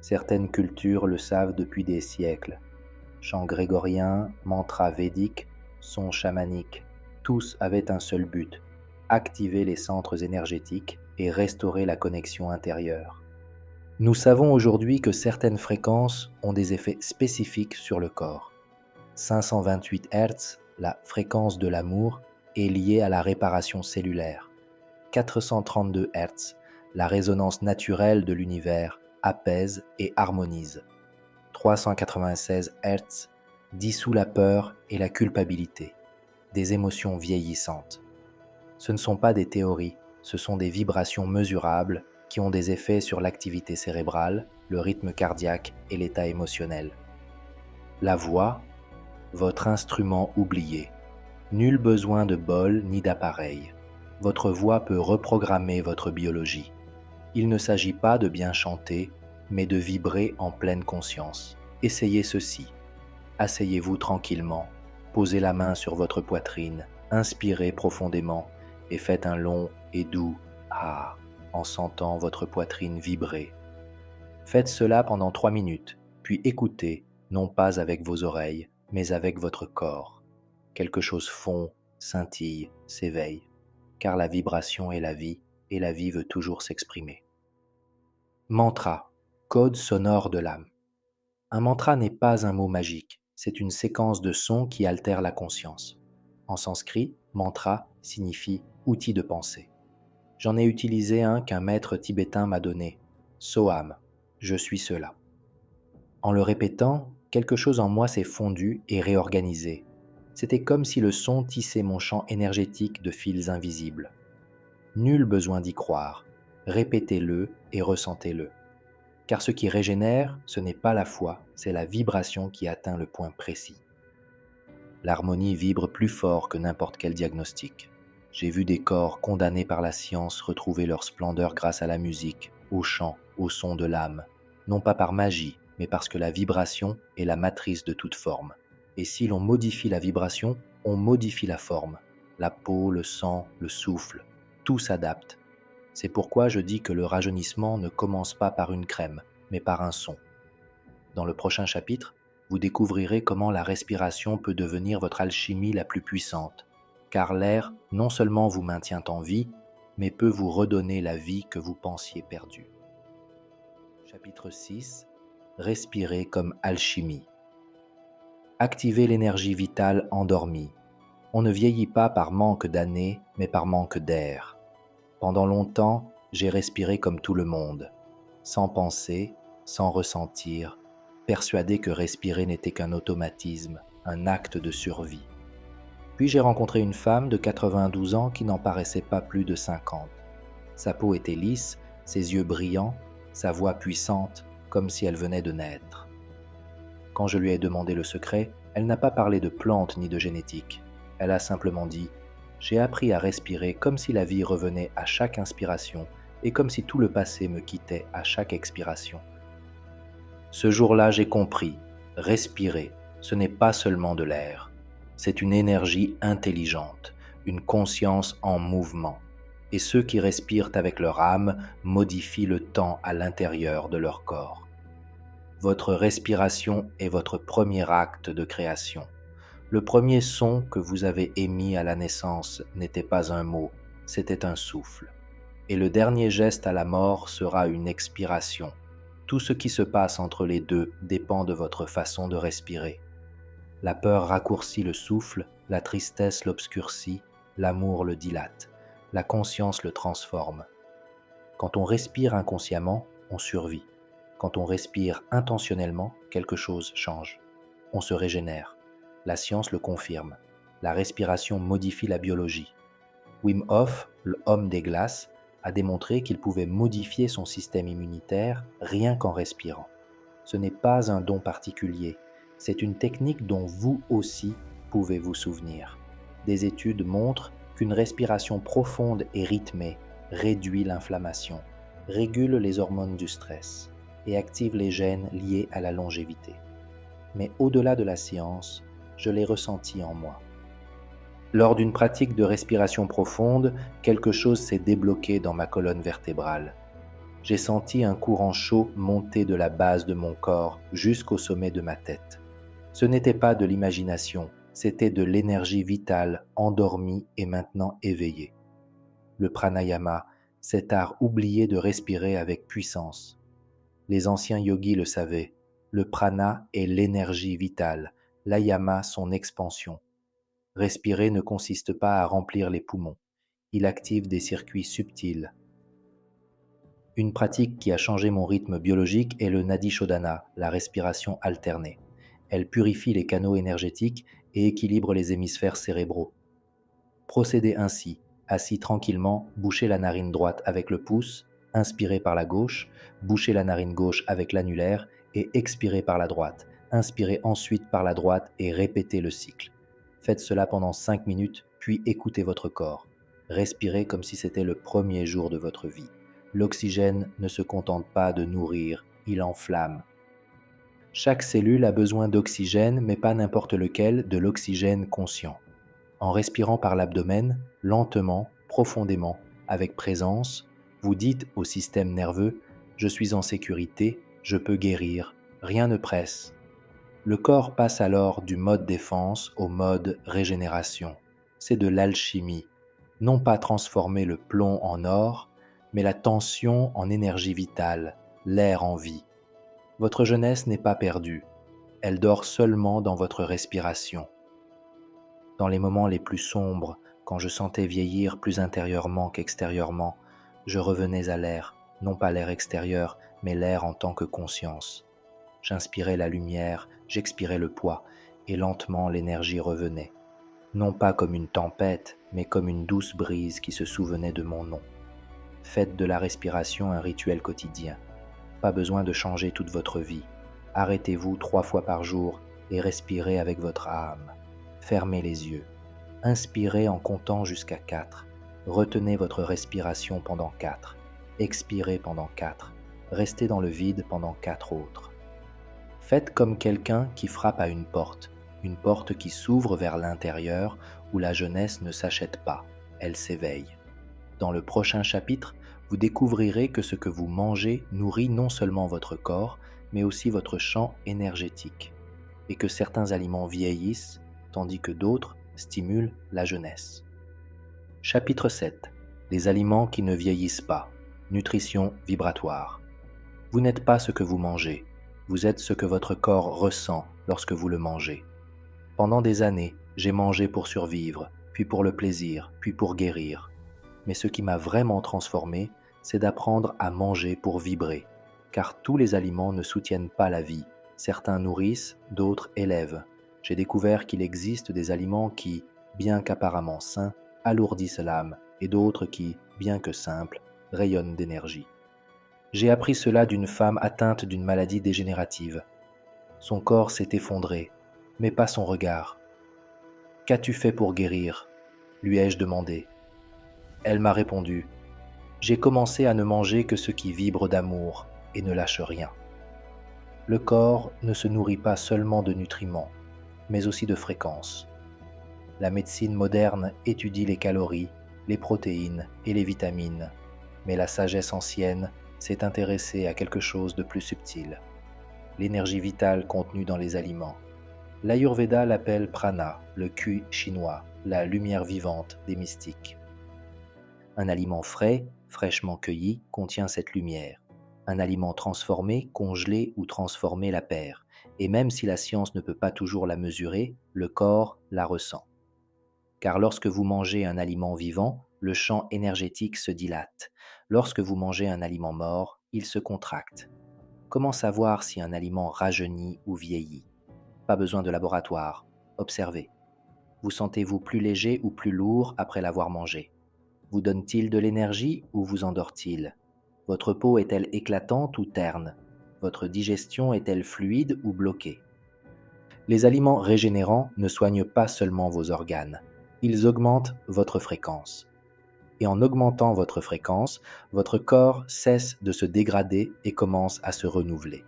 Certaines cultures le savent depuis des siècles. Chants grégoriens, mantras védiques, sons chamaniques, tous avaient un seul but, activer les centres énergétiques et restaurer la connexion intérieure. Nous savons aujourd'hui que certaines fréquences ont des effets spécifiques sur le corps. 528 Hz, la fréquence de l'amour, est liée à la réparation cellulaire. 432 Hz, la résonance naturelle de l'univers, apaise et harmonise. 396 Hz, dissout la peur et la culpabilité, des émotions vieillissantes. Ce ne sont pas des théories, ce sont des vibrations mesurables qui ont des effets sur l'activité cérébrale, le rythme cardiaque et l'état émotionnel. La voix, votre instrument oublié. Nul besoin de bol ni d'appareil. Votre voix peut reprogrammer votre biologie. Il ne s'agit pas de bien chanter, mais de vibrer en pleine conscience. Essayez ceci. Asseyez-vous tranquillement, posez la main sur votre poitrine, inspirez profondément et faites un long et doux « Ah » en sentant votre poitrine vibrer. Faites cela pendant 3 minutes, puis écoutez, non pas avec vos oreilles, mais avec votre corps. Quelque chose fond, scintille, s'éveille, car la vibration est la vie, et la vie veut toujours s'exprimer. Mantra, code sonore de l'âme. Un mantra n'est pas un mot magique, c'est une séquence de sons qui altère la conscience. En sanskrit, mantra signifie outil de pensée. J'en ai utilisé un qu'un maître tibétain m'a donné, Soham, je suis cela. En le répétant, quelque chose en moi s'est fondu et réorganisé. C'était comme si le son tissait mon champ énergétique de fils invisibles. Nul besoin d'y croire, répétez-le et ressentez-le. Car ce qui régénère, ce n'est pas la foi, c'est la vibration qui atteint le point précis. L'harmonie vibre plus fort que n'importe quel diagnostic. J'ai vu des corps condamnés par la science retrouver leur splendeur grâce à la musique, au chant, au son de l'âme, non pas par magie, mais parce que la vibration est la matrice de toute forme. Et si l'on modifie la vibration, on modifie la forme. La peau, le sang, le souffle, tout s'adapte. C'est pourquoi je dis que le rajeunissement ne commence pas par une crème, mais par un son. Dans le prochain chapitre, vous découvrirez comment la respiration peut devenir votre alchimie la plus puissante, car l'air non seulement vous maintient en vie, mais peut vous redonner la vie que vous pensiez perdue. Chapitre 6. Respirer comme alchimie. Activez l'énergie vitale endormie. On ne vieillit pas par manque d'années, mais par manque d'air. Pendant longtemps, j'ai respiré comme tout le monde, sans penser, sans ressentir, persuadé que respirer n'était qu'un automatisme, un acte de survie. Puis j'ai rencontré une femme de 92 ans qui n'en paraissait pas plus de 50. Sa peau était lisse, ses yeux brillants, sa voix puissante, comme si elle venait de naître. Quand je lui ai demandé le secret, elle n'a pas parlé de plantes ni de génétique. Elle a simplement dit « J'ai appris à respirer comme si la vie revenait à chaque inspiration et comme si tout le passé me quittait à chaque expiration. » Ce jour-là, j'ai compris, respirer, ce n'est pas seulement de l'air. C'est une énergie intelligente, une conscience en mouvement. Et ceux qui respirent avec leur âme modifient le temps à l'intérieur de leur corps. Votre respiration est votre premier acte de création. Le premier son que vous avez émis à la naissance n'était pas un mot, c'était un souffle. Et le dernier geste à la mort sera une expiration. Tout ce qui se passe entre les deux dépend de votre façon de respirer. La peur raccourcit le souffle, la tristesse l'obscurcit, l'amour le dilate, la conscience le transforme. Quand on respire inconsciemment, on survit. Quand on respire intentionnellement, quelque chose change. On se régénère. La science le confirme. La respiration modifie la biologie. Wim Hof, l'homme des glaces, a démontré qu'il pouvait modifier son système immunitaire rien qu'en respirant. Ce n'est pas un don particulier, c'est une technique dont vous aussi pouvez vous souvenir. Des études montrent qu'une respiration profonde et rythmée réduit l'inflammation, régule les hormones du stress. et active les gènes liés à la longévité. Mais au-delà de la science, je l'ai ressenti en moi. Lors d'une pratique de respiration profonde, quelque chose s'est débloqué dans ma colonne vertébrale. J'ai senti un courant chaud monter de la base de mon corps jusqu'au sommet de ma tête. Ce n'était pas de l'imagination, c'était de l'énergie vitale endormie et maintenant éveillée. Le pranayama, cet art oublié de respirer avec puissance. Les anciens yogis le savaient, le prana est l'énergie vitale, l'ayama son expansion. Respirer ne consiste pas à remplir les poumons, il active des circuits subtils. Une pratique qui a changé mon rythme biologique est le Nadi Shodhana, la respiration alternée. Elle purifie les canaux énergétiques et équilibre les hémisphères cérébraux. Procédez ainsi, assis tranquillement, bouchez la narine droite avec le pouce, inspirez par la gauche, bouchez la narine gauche avec l'annulaire et expirez par la droite. Inspirez ensuite par la droite et répétez le cycle. Faites cela pendant 5 minutes, puis écoutez votre corps. Respirez comme si c'était le premier jour de votre vie. L'oxygène ne se contente pas de nourrir, il enflamme. Chaque cellule a besoin d'oxygène, mais pas n'importe lequel, de l'oxygène conscient. En respirant par l'abdomen, lentement, profondément, avec présence, vous dites au système nerveux « Je suis en sécurité, je peux guérir, rien ne presse ». Le corps passe alors du mode défense au mode régénération. C'est de l'alchimie. Non pas transformer le plomb en or, mais la tension en énergie vitale, l'air en vie. Votre jeunesse n'est pas perdue. Elle dort seulement dans votre respiration. Dans les moments les plus sombres, quand je sentais vieillir plus intérieurement qu'extérieurement, je revenais à l'air, non pas l'air extérieur, mais l'air en tant que conscience. J'inspirais la lumière, j'expirais le poids, et lentement l'énergie revenait. Non pas comme une tempête, mais comme une douce brise qui se souvenait de mon nom. Faites de la respiration un rituel quotidien. Pas besoin de changer toute votre vie. Arrêtez-vous 3 fois par jour et respirez avec votre âme. Fermez les yeux. Inspirez en comptant jusqu'à 4. Retenez votre respiration pendant 4. Expirez pendant 4. Restez dans le vide pendant 4 autres. Faites comme quelqu'un qui frappe à une porte qui s'ouvre vers l'intérieur où la jeunesse ne s'achète pas, elle s'éveille. Dans le prochain chapitre, vous découvrirez que ce que vous mangez nourrit non seulement votre corps, mais aussi votre champ énergétique, et que certains aliments vieillissent, tandis que d'autres stimulent la jeunesse. Chapitre 7. Les aliments qui ne vieillissent pas. Nutrition vibratoire. Vous n'êtes pas ce que vous mangez, vous êtes ce que votre corps ressent lorsque vous le mangez. Pendant des années, j'ai mangé pour survivre, puis pour le plaisir, puis pour guérir. Mais ce qui m'a vraiment transformé, c'est d'apprendre à manger pour vibrer, car tous les aliments ne soutiennent pas la vie. Certains nourrissent, d'autres élèvent. J'ai découvert qu'il existe des aliments qui, bien qu'apparemment sains, alourdissent l'âme, et d'autres qui, bien que simples, rayonnent d'énergie. J'ai appris cela d'une femme atteinte d'une maladie dégénérative. Son corps s'est effondré, mais pas son regard. « Qu'as-tu fait pour guérir ?» lui ai-je demandé. Elle m'a répondu « J'ai commencé à ne manger que ce qui vibre d'amour et ne lâche rien. » Le corps ne se nourrit pas seulement de nutriments, mais aussi de fréquences. La médecine moderne étudie les calories, les protéines et les vitamines, mais la sagesse ancienne s'est intéressée à quelque chose de plus subtil, l'énergie vitale contenue dans les aliments. L'Ayurveda l'appelle prana, le qi chinois, la lumière vivante des mystiques. Un aliment frais, fraîchement cueilli, contient cette lumière. Un aliment transformé, congelé ou transformé la perd. Et même si la science ne peut pas toujours la mesurer, le corps la ressent. Car lorsque vous mangez un aliment vivant, le champ énergétique se dilate. Lorsque vous mangez un aliment mort, il se contracte. Comment savoir si un aliment rajeunit ou vieillit ? Pas besoin de laboratoire. Observez. Vous sentez-vous plus léger ou plus lourd après l'avoir mangé ? Vous donne-t-il de l'énergie ou vous endort-il ? Votre peau est-elle éclatante ou terne ? Votre digestion est-elle fluide ou bloquée ? Les aliments régénérants ne soignent pas seulement vos organes, ils augmentent votre fréquence. Et en augmentant votre fréquence, votre corps cesse de se dégrader et commence à se renouveler.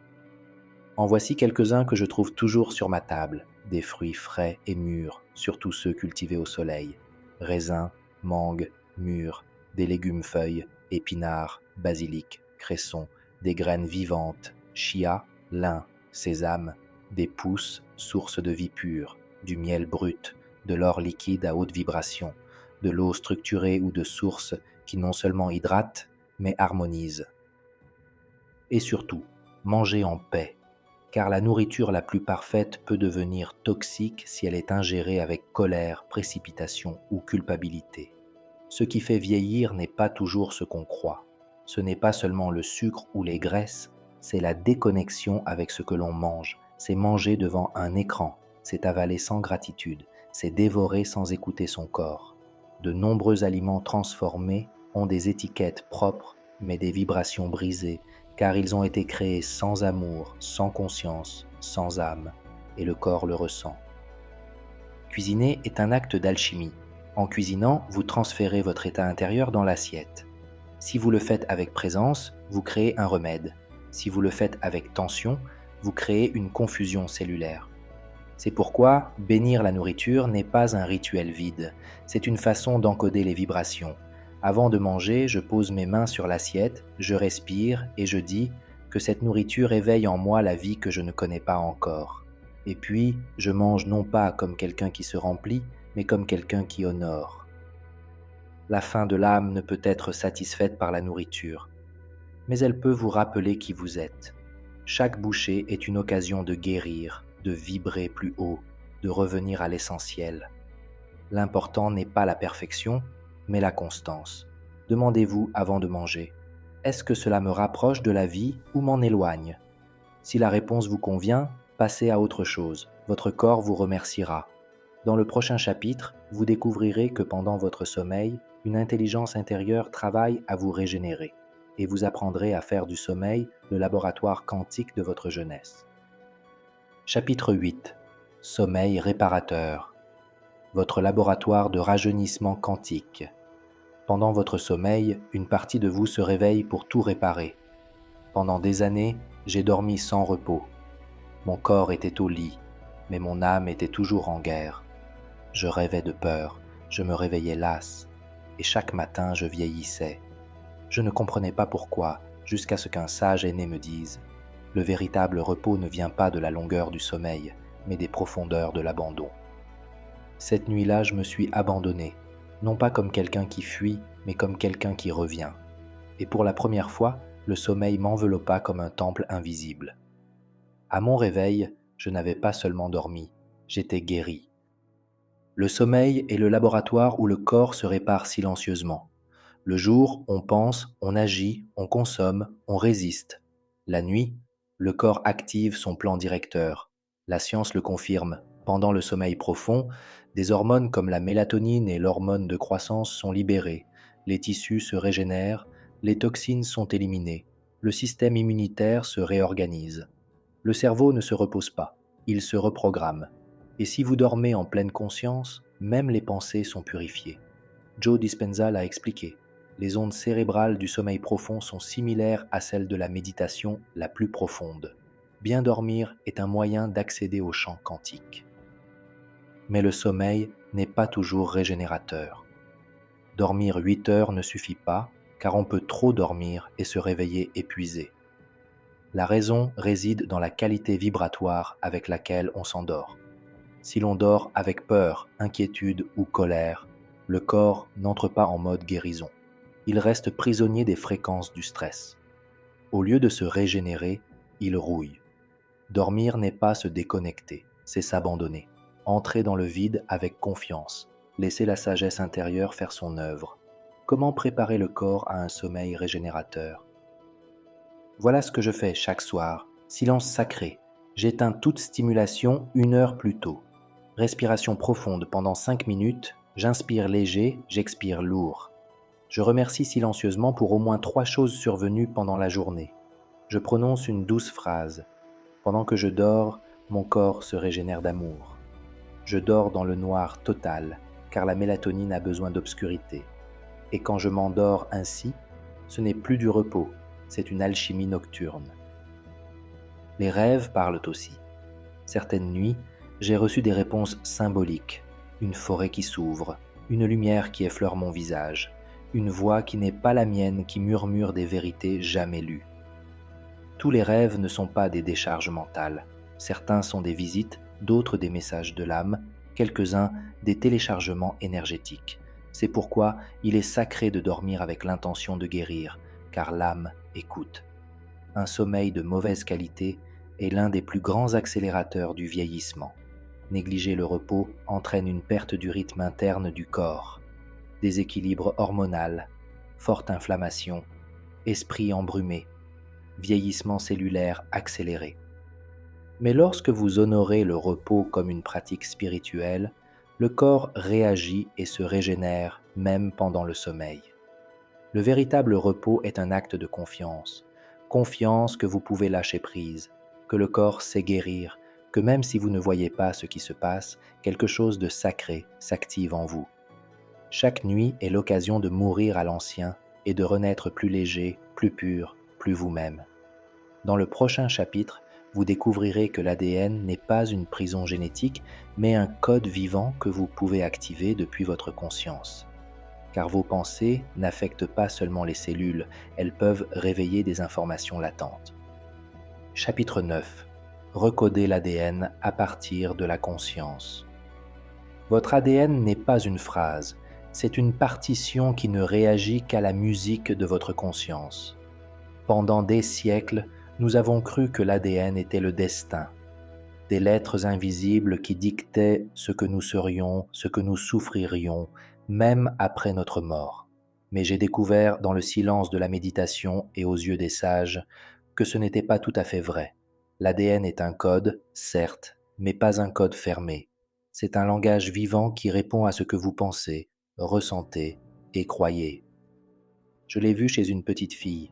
En voici quelques-uns que je trouve toujours sur ma table, des fruits frais et mûrs, surtout ceux cultivés au soleil, raisins, mangues, mûres, des légumes feuilles, épinards, basilic, cresson, des graines vivantes, chia, lin, sésame, des pousses, sources de vie pure, du miel brut, de l'or liquide à haute vibration, de l'eau structurée ou de sources qui non seulement hydratent, mais harmonisent. Et surtout, mangez en paix, car la nourriture la plus parfaite peut devenir toxique si elle est ingérée avec colère, précipitation ou culpabilité. Ce qui fait vieillir n'est pas toujours ce qu'on croit. Ce n'est pas seulement le sucre ou les graisses, c'est la déconnexion avec ce que l'on mange, c'est manger devant un écran, c'est avaler sans gratitude, c'est dévorer sans écouter son corps. De nombreux aliments transformés ont des étiquettes propres, mais des vibrations brisées, car ils ont été créés sans amour, sans conscience, sans âme, et le corps le ressent. Cuisiner est un acte d'alchimie. En cuisinant, vous transférez votre état intérieur dans l'assiette. Si vous le faites avec présence, vous créez un remède. Si vous le faites avec tension, vous créez une confusion cellulaire. C'est pourquoi bénir la nourriture n'est pas un rituel vide, c'est une façon d'encoder les vibrations. Avant de manger, je pose mes mains sur l'assiette, je respire et je dis que cette nourriture éveille en moi la vie que je ne connais pas encore. Et puis, je mange non pas comme quelqu'un qui se remplit, mais comme quelqu'un qui honore. La faim de l'âme ne peut être satisfaite par la nourriture, mais elle peut vous rappeler qui vous êtes. Chaque bouchée est une occasion de guérir, de vibrer plus haut, de revenir à l'essentiel. L'important n'est pas la perfection, mais la constance. Demandez-vous avant de manger, est-ce que cela me rapproche de la vie ou m'en éloigne? Si la réponse vous convient, passez à autre chose, votre corps vous remerciera. Dans le prochain chapitre, vous découvrirez que pendant votre sommeil, une intelligence intérieure travaille à vous régénérer, et vous apprendrez à faire du sommeil le laboratoire quantique de votre jeunesse. Chapitre 8. Sommeil réparateur. Votre laboratoire de rajeunissement quantique. Pendant votre sommeil, une partie de vous se réveille pour tout réparer. Pendant des années, j'ai dormi sans repos. Mon corps était au lit, mais mon âme était toujours en guerre. Je rêvais de peur, je me réveillais las, et chaque matin je vieillissais. Je ne comprenais pas pourquoi, jusqu'à ce qu'un sage aîné me dise « Le véritable repos ne vient pas de la longueur du sommeil, mais des profondeurs de l'abandon. » Cette nuit-là, je me suis abandonné, non pas comme quelqu'un qui fuit, mais comme quelqu'un qui revient. Et pour la première fois, le sommeil m'enveloppa comme un temple invisible. À mon réveil, je n'avais pas seulement dormi, j'étais guéri. Le sommeil est le laboratoire où le corps se répare silencieusement. Le jour, on pense, on agit, on consomme, on résiste. La nuit, le corps active son plan directeur. La science le confirme. Pendant le sommeil profond, des hormones comme la mélatonine et l'hormone de croissance sont libérées. Les tissus se régénèrent, les toxines sont éliminées. Le système immunitaire se réorganise. Le cerveau ne se repose pas, il se reprogramme. Et si vous dormez en pleine conscience, même les pensées sont purifiées. Joe Dispenza l'a expliqué. Les ondes cérébrales du sommeil profond sont similaires à celles de la méditation la plus profonde. Bien dormir est un moyen d'accéder au champ quantique. Mais le sommeil n'est pas toujours régénérateur. Dormir 8 heures ne suffit pas, car on peut trop dormir et se réveiller épuisé. La raison réside dans la qualité vibratoire avec laquelle on s'endort. Si l'on dort avec peur, inquiétude ou colère, le corps n'entre pas en mode guérison. Il reste prisonnier des fréquences du stress. Au lieu de se régénérer, il rouille. Dormir n'est pas se déconnecter, c'est s'abandonner. Entrer dans le vide avec confiance, laisser la sagesse intérieure faire son œuvre. Comment préparer le corps à un sommeil régénérateur? Voilà ce que je fais chaque soir. Silence sacré. J'éteins toute stimulation 1 heure plus tôt. Respiration profonde pendant 5 minutes. J'inspire léger, j'expire lourd. Je remercie silencieusement pour au moins 3 choses survenues pendant la journée. Je prononce une douce phrase. Pendant que je dors, mon corps se régénère d'amour. Je dors dans le noir total, car la mélatonine a besoin d'obscurité. Et quand je m'endors ainsi, ce n'est plus du repos, c'est une alchimie nocturne. Les rêves parlent aussi. Certaines nuits, j'ai reçu des réponses symboliques, une forêt qui s'ouvre, une lumière qui effleure mon visage, une voix qui n'est pas la mienne qui murmure des vérités jamais lues. Tous les rêves ne sont pas des décharges mentales. Certains sont des visites, d'autres des messages de l'âme, quelques-uns des téléchargements énergétiques. C'est pourquoi il est sacré de dormir avec l'intention de guérir, car l'âme écoute. Un sommeil de mauvaise qualité est l'un des plus grands accélérateurs du vieillissement. Négliger le repos entraîne une perte du rythme interne du corps, déséquilibre hormonal, forte inflammation, esprit embrumé, vieillissement cellulaire accéléré. Mais lorsque vous honorez le repos comme une pratique spirituelle, le corps réagit et se régénère même pendant le sommeil. Le véritable repos est un acte de confiance. Confiance que vous pouvez lâcher prise, que le corps sait guérir, que même si vous ne voyez pas ce qui se passe, quelque chose de sacré s'active en vous. Chaque nuit est l'occasion de mourir à l'ancien et de renaître plus léger, plus pur, plus vous-même. Dans le prochain chapitre, vous découvrirez que l'ADN n'est pas une prison génétique, mais un code vivant que vous pouvez activer depuis votre conscience. Car vos pensées n'affectent pas seulement les cellules, elles peuvent réveiller des informations latentes. Chapitre 9. Recoder l'ADN à partir de la conscience. Votre ADN n'est pas une phrase, c'est une partition qui ne réagit qu'à la musique de votre conscience. Pendant des siècles, nous avons cru que l'ADN était le destin, des lettres invisibles qui dictaient ce que nous serions, ce que nous souffririons, même après notre mort. Mais j'ai découvert dans le silence de la méditation et aux yeux des sages que ce n'était pas tout à fait vrai. L'ADN est un code, certes, mais pas un code fermé. C'est un langage vivant qui répond à ce que vous pensez, ressentez et croyez. Je l'ai vu chez une petite fille.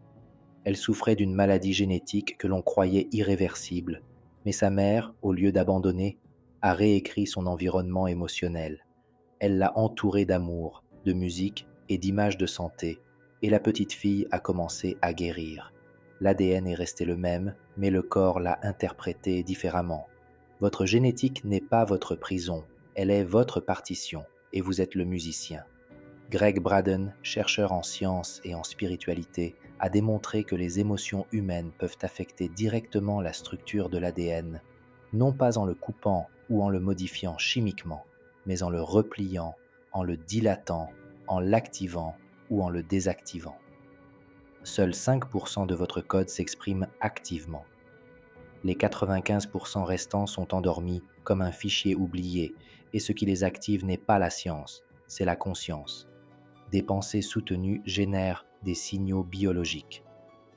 Elle souffrait d'une maladie génétique que l'on croyait irréversible, mais sa mère, au lieu d'abandonner, a réécrit son environnement émotionnel. Elle l'a entouré d'amour, de musique et d'images de santé, et la petite fille a commencé à guérir. L'ADN est resté le même, mais le corps l'a interprété différemment. Votre génétique n'est pas votre prison, elle est votre partition, et vous êtes le musicien. Greg Braden, chercheur en sciences et en spiritualité, a démontré que les émotions humaines peuvent affecter directement la structure de l'ADN, non pas en le coupant ou en le modifiant chimiquement, mais en le repliant, en le dilatant, en l'activant ou en le désactivant. Seuls 5% de votre code s'exprime activement. Les 95% restants sont endormis comme un fichier oublié, et ce qui les active n'est pas la science, c'est la conscience. Des pensées soutenues génèrent des signaux biologiques.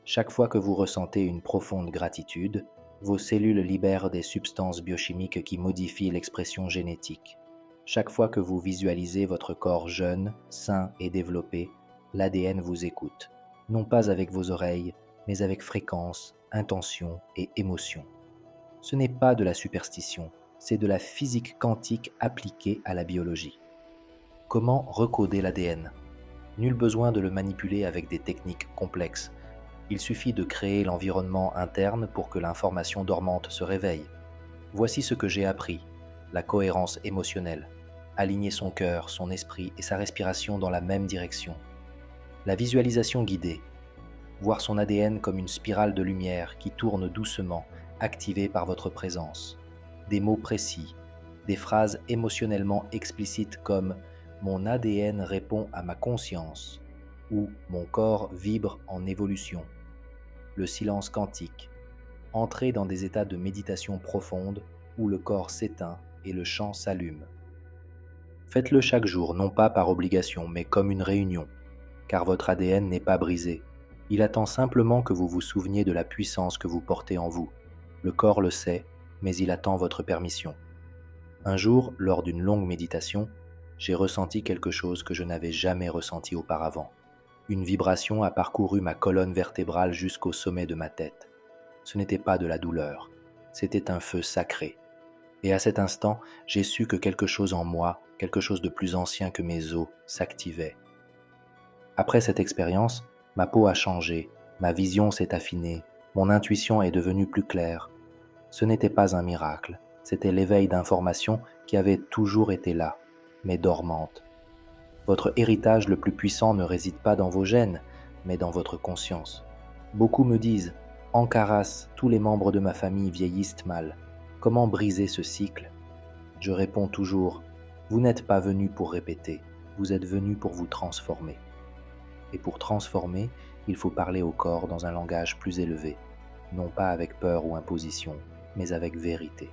Chaque fois que vous ressentez une profonde gratitude, vos cellules libèrent des substances biochimiques qui modifient l'expression génétique. Chaque fois que vous visualisez votre corps jeune, sain et développé, l'ADN vous écoute, non pas avec vos oreilles, mais avec fréquence, intention et émotion. Ce n'est pas de la superstition, c'est de la physique quantique appliquée à la biologie. Comment recoder l'ADN ? Nul besoin de le manipuler avec des techniques complexes. Il suffit de créer l'environnement interne pour que l'information dormante se réveille. Voici ce que j'ai appris. La cohérence émotionnelle. Aligner son cœur, son esprit et sa respiration dans la même direction. La visualisation guidée. Voir son ADN comme une spirale de lumière qui tourne doucement, activée par votre présence. Des mots précis. Des phrases émotionnellement explicites comme « Mon ADN répond à ma conscience » ou « Mon corps vibre en évolution ». Le silence quantique. Entrez dans des états de méditation profonde où le corps s'éteint et le chant s'allume. Faites-le chaque jour, non pas par obligation, mais comme une réunion, car votre ADN n'est pas brisé. Il attend simplement que vous vous souveniez de la puissance que vous portez en vous. Le corps le sait, mais il attend votre permission. Un jour, lors d'une longue méditation, j'ai ressenti quelque chose que je n'avais jamais ressenti auparavant. Une vibration a parcouru ma colonne vertébrale jusqu'au sommet de ma tête. Ce n'était pas de la douleur, c'était un feu sacré. Et à cet instant, j'ai su que quelque chose en moi, quelque chose de plus ancien que mes os, s'activait. Après cette expérience, ma peau a changé, ma vision s'est affinée, mon intuition est devenue plus claire. Ce n'était pas un miracle, c'était l'éveil d'informations qui avait toujours été là, mais dormante. Votre héritage le plus puissant ne réside pas dans vos gènes, mais dans votre conscience. Beaucoup me disent, Ankaras, tous les membres de ma famille vieillissent mal. Comment briser ce cycle? Je réponds toujours, vous n'êtes pas venu pour répéter, vous êtes venu pour vous transformer. Et pour transformer, il faut parler au corps dans un langage plus élevé, non pas avec peur ou imposition, mais avec vérité.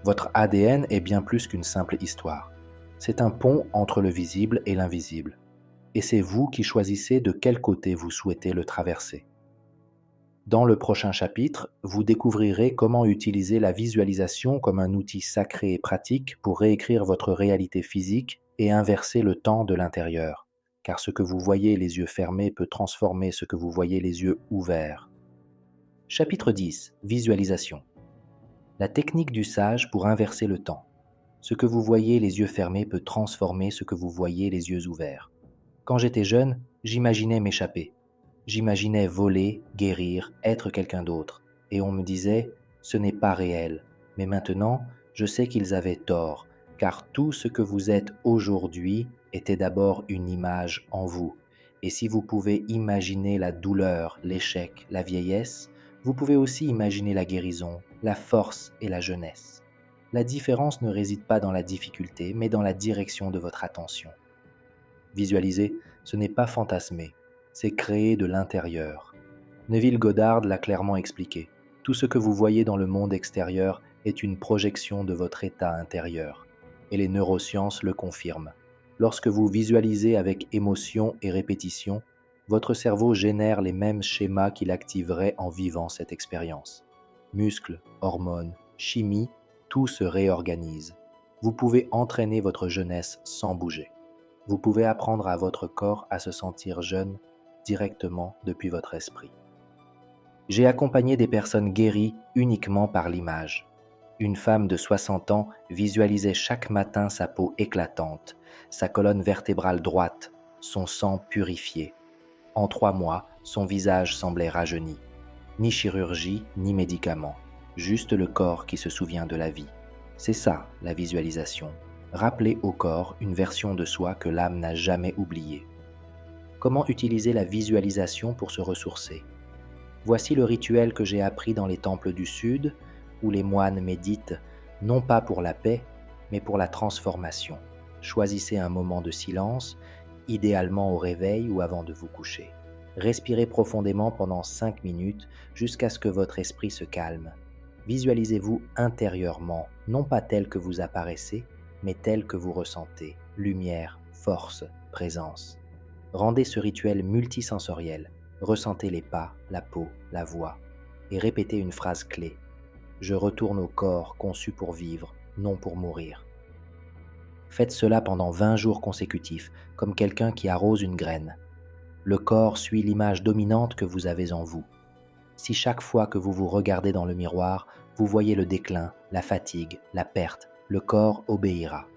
Votre ADN est bien plus qu'une simple histoire. C'est un pont entre le visible et l'invisible. Et c'est vous qui choisissez de quel côté vous souhaitez le traverser. Dans le prochain chapitre, vous découvrirez comment utiliser la visualisation comme un outil sacré et pratique pour réécrire votre réalité physique et inverser le temps de l'intérieur. Car ce que vous voyez les yeux fermés peut transformer ce que vous voyez les yeux ouverts. Chapitre 10. Visualisation. La technique du sage pour inverser le temps. Ce que vous voyez les yeux fermés peut transformer ce que vous voyez les yeux ouverts. Quand j'étais jeune, j'imaginais m'échapper. J'imaginais voler, guérir, être quelqu'un d'autre. Et on me disait, ce n'est pas réel. Mais maintenant, je sais qu'ils avaient tort, car tout ce que vous êtes aujourd'hui était d'abord une image en vous. Et si vous pouvez imaginer la douleur, l'échec, la vieillesse, vous pouvez aussi imaginer la guérison, la force et la jeunesse. La différence ne réside pas dans la difficulté, mais dans la direction de votre attention. Visualiser, ce n'est pas fantasmer, c'est créer de l'intérieur. Neville Goddard l'a clairement expliqué. Tout ce que vous voyez dans le monde extérieur est une projection de votre état intérieur. Et les neurosciences le confirment. Lorsque vous visualisez avec émotion et répétition, votre cerveau génère les mêmes schémas qu'il activerait en vivant cette expérience. Muscles, hormones, chimie, tout se réorganise. Vous pouvez entraîner votre jeunesse sans bouger. Vous pouvez apprendre à votre corps à se sentir jeune directement depuis votre esprit. J'ai accompagné des personnes guéries uniquement par l'image. Une femme de 60 ans visualisait chaque matin sa peau éclatante, sa colonne vertébrale droite, son sang purifié. En 3 mois, son visage semblait rajeuni. Ni chirurgie, ni médicaments, juste le corps qui se souvient de la vie. C'est ça, la visualisation. Rappeler au corps une version de soi que l'âme n'a jamais oubliée. Comment utiliser la visualisation pour se ressourcer? Voici le rituel que j'ai appris dans les temples du Sud, où les moines méditent, non pas pour la paix, mais pour la transformation. Choisissez un moment de silence, idéalement au réveil ou avant de vous coucher. Respirez profondément pendant 5 minutes jusqu'à ce que votre esprit se calme. Visualisez-vous intérieurement, non pas tel que vous apparaissez, mais tel que vous ressentez. Lumière, force, présence. Rendez ce rituel multisensoriel. Ressentez les pas, la peau, la voix, et répétez une phrase clé. Je retourne au corps conçu pour vivre, non pour mourir. Faites cela pendant 20 jours consécutifs, comme quelqu'un qui arrose une graine. Le corps suit l'image dominante que vous avez en vous. Si chaque fois que vous vous regardez dans le miroir, vous voyez le déclin, la fatigue, la perte, le corps obéira.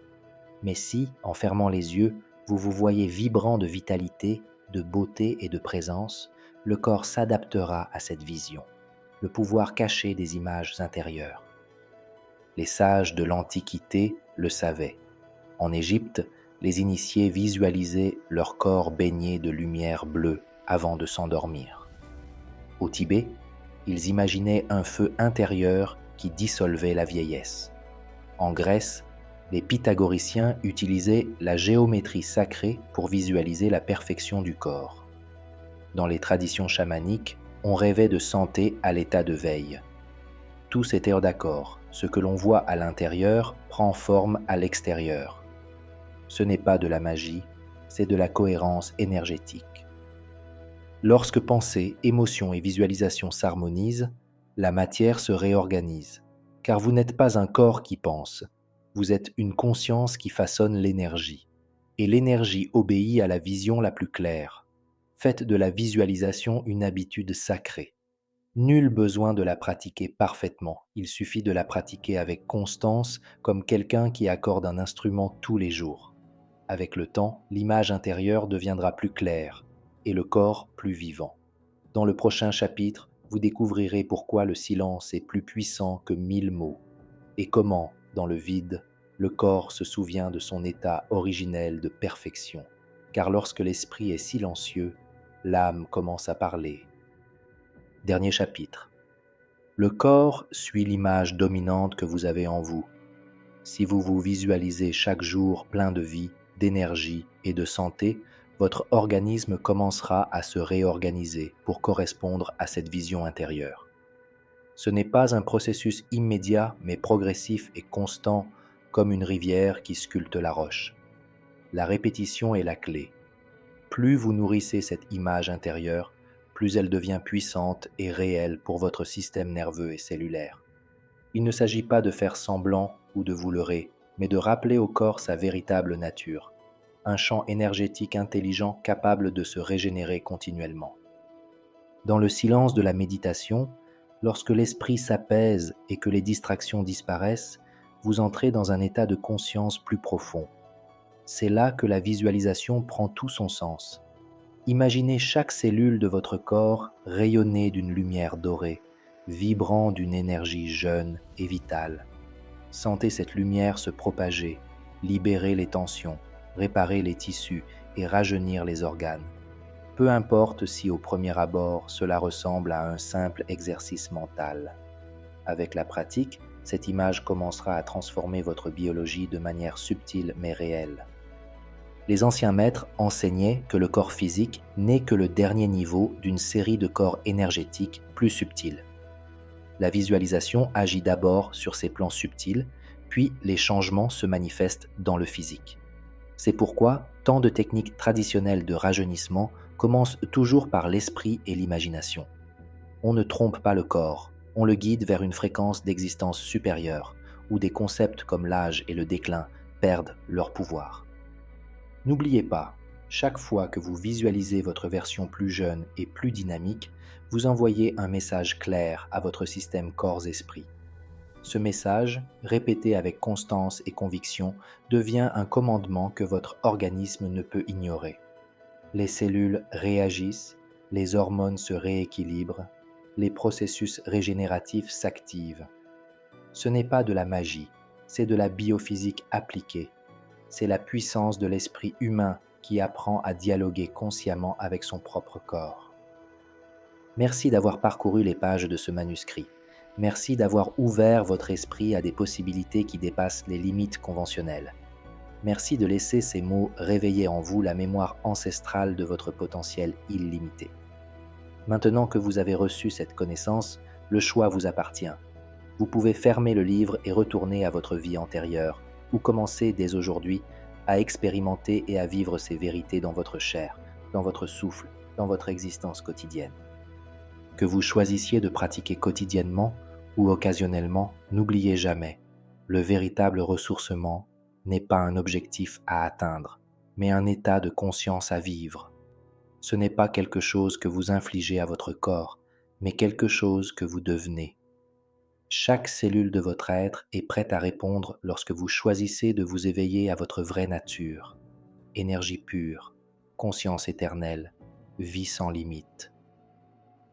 Mais si, en fermant les yeux, vous vous voyez vibrant de vitalité, de beauté et de présence, le corps s'adaptera à cette vision, le pouvoir caché des images intérieures. Les sages de l'Antiquité le savaient. En Égypte, les initiés visualisaient leur corps baigné de lumière bleue avant de s'endormir. Au Tibet, ils imaginaient un feu intérieur qui dissolvait la vieillesse. En Grèce, les pythagoriciens utilisaient la géométrie sacrée pour visualiser la perfection du corps. Dans les traditions chamaniques, on rêvait de santé à l'état de veille. Tous étaient d'accord, ce que l'on voit à l'intérieur prend forme à l'extérieur. Ce n'est pas de la magie, c'est de la cohérence énergétique. Lorsque pensée, émotion et visualisation s'harmonisent, la matière se réorganise, car vous n'êtes pas un corps qui pense, vous êtes une conscience qui façonne l'énergie. Et l'énergie obéit à la vision la plus claire. Faites de la visualisation une habitude sacrée. Nul besoin de la pratiquer parfaitement, il suffit de la pratiquer avec constance comme quelqu'un qui accorde un instrument tous les jours. Avec le temps, l'image intérieure deviendra plus claire et le corps plus vivant. Dans le prochain chapitre, vous découvrirez pourquoi le silence est plus puissant que 1000 mots et comment, dans le vide, le corps se souvient de son état originel de perfection. Car lorsque l'esprit est silencieux, l'âme commence à parler. Dernier chapitre. Le corps suit l'image dominante que vous avez en vous. Si vous vous visualisez chaque jour plein de vie, d'énergie et de santé, votre organisme commencera à se réorganiser pour correspondre à cette vision intérieure. Ce n'est pas un processus immédiat, mais progressif et constant, comme une rivière qui sculpte la roche. La répétition est la clé. Plus vous nourrissez cette image intérieure, plus elle devient puissante et réelle pour votre système nerveux et cellulaire. Il ne s'agit pas de faire semblant ou de vous leurrer, mais de rappeler au corps sa véritable nature, un champ énergétique intelligent capable de se régénérer continuellement. Dans le silence de la méditation, lorsque l'esprit s'apaise et que les distractions disparaissent, vous entrez dans un état de conscience plus profond. C'est là que la visualisation prend tout son sens. Imaginez chaque cellule de votre corps rayonner d'une lumière dorée, vibrant d'une énergie jeune et vitale. Sentez cette lumière se propager, libérer les tensions, réparer les tissus et rajeunir les organes. Peu importe si au premier abord cela ressemble à un simple exercice mental. Avec la pratique, cette image commencera à transformer votre biologie de manière subtile mais réelle. Les anciens maîtres enseignaient que le corps physique n'est que le dernier niveau d'une série de corps énergétiques plus subtils. La visualisation agit d'abord sur ces plans subtils, puis les changements se manifestent dans le physique. C'est pourquoi tant de techniques traditionnelles de rajeunissement commencent toujours par l'esprit et l'imagination. On ne trompe pas le corps, on le guide vers une fréquence d'existence supérieure, où des concepts comme l'âge et le déclin perdent leur pouvoir. N'oubliez pas, chaque fois que vous visualisez votre version plus jeune et plus dynamique, vous envoyez un message clair à votre système corps-esprit. Ce message, répété avec constance et conviction, devient un commandement que votre organisme ne peut ignorer. Les cellules réagissent, les hormones se rééquilibrent, les processus régénératifs s'activent. Ce n'est pas de la magie, c'est de la biophysique appliquée. C'est la puissance de l'esprit humain qui apprend à dialoguer consciemment avec son propre corps. Merci d'avoir parcouru les pages de ce manuscrit. Merci d'avoir ouvert votre esprit à des possibilités qui dépassent les limites conventionnelles. Merci de laisser ces mots réveiller en vous la mémoire ancestrale de votre potentiel illimité. Maintenant que vous avez reçu cette connaissance, le choix vous appartient. Vous pouvez fermer le livre et retourner à votre vie antérieure, ou commencer dès aujourd'hui à expérimenter et à vivre ces vérités dans votre chair, dans votre souffle, dans votre existence quotidienne. Que vous choisissiez de pratiquer quotidiennement ou occasionnellement, n'oubliez jamais, le véritable ressourcement n'est pas un objectif à atteindre, mais un état de conscience à vivre. Ce n'est pas quelque chose que vous infligez à votre corps, mais quelque chose que vous devenez. Chaque cellule de votre être est prête à répondre lorsque vous choisissez de vous éveiller à votre vraie nature. Énergie pure, conscience éternelle, vie sans limite.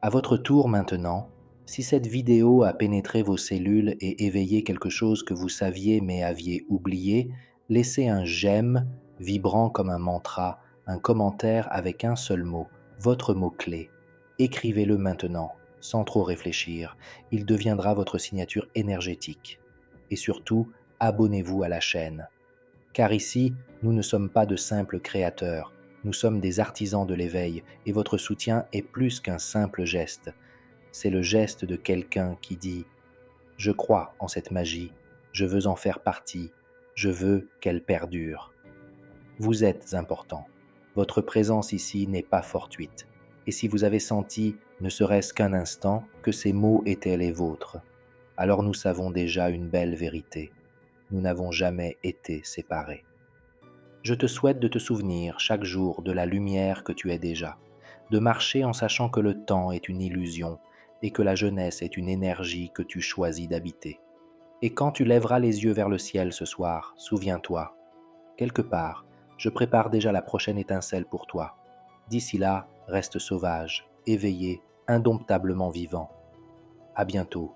À votre tour maintenant, si cette vidéo a pénétré vos cellules et éveillé quelque chose que vous saviez mais aviez oublié, laissez un j'aime vibrant comme un mantra, un commentaire avec un seul mot, votre mot-clé. Écrivez-le maintenant, sans trop réfléchir. Il deviendra votre signature énergétique. Et surtout, abonnez-vous à la chaîne. Car ici, nous ne sommes pas de simples créateurs. Nous sommes des artisans de l'éveil et votre soutien est plus qu'un simple geste. C'est le geste de quelqu'un qui dit « Je crois en cette magie, je veux en faire partie, je veux qu'elle perdure ». Vous êtes important. Votre présence ici n'est pas fortuite. Et si vous avez senti, ne serait-ce qu'un instant, que ces mots étaient les vôtres, alors nous savons déjà une belle vérité. Nous n'avons jamais été séparés. Je te souhaite de te souvenir chaque jour de la lumière que tu es déjà, de marcher en sachant que le temps est une illusion et que la jeunesse est une énergie que tu choisis d'habiter. Et quand tu lèveras les yeux vers le ciel ce soir, souviens-toi, quelque part, Je prépare déjà la prochaine étincelle pour toi. D'ici là, reste sauvage, éveillé, indomptablement vivant. À bientôt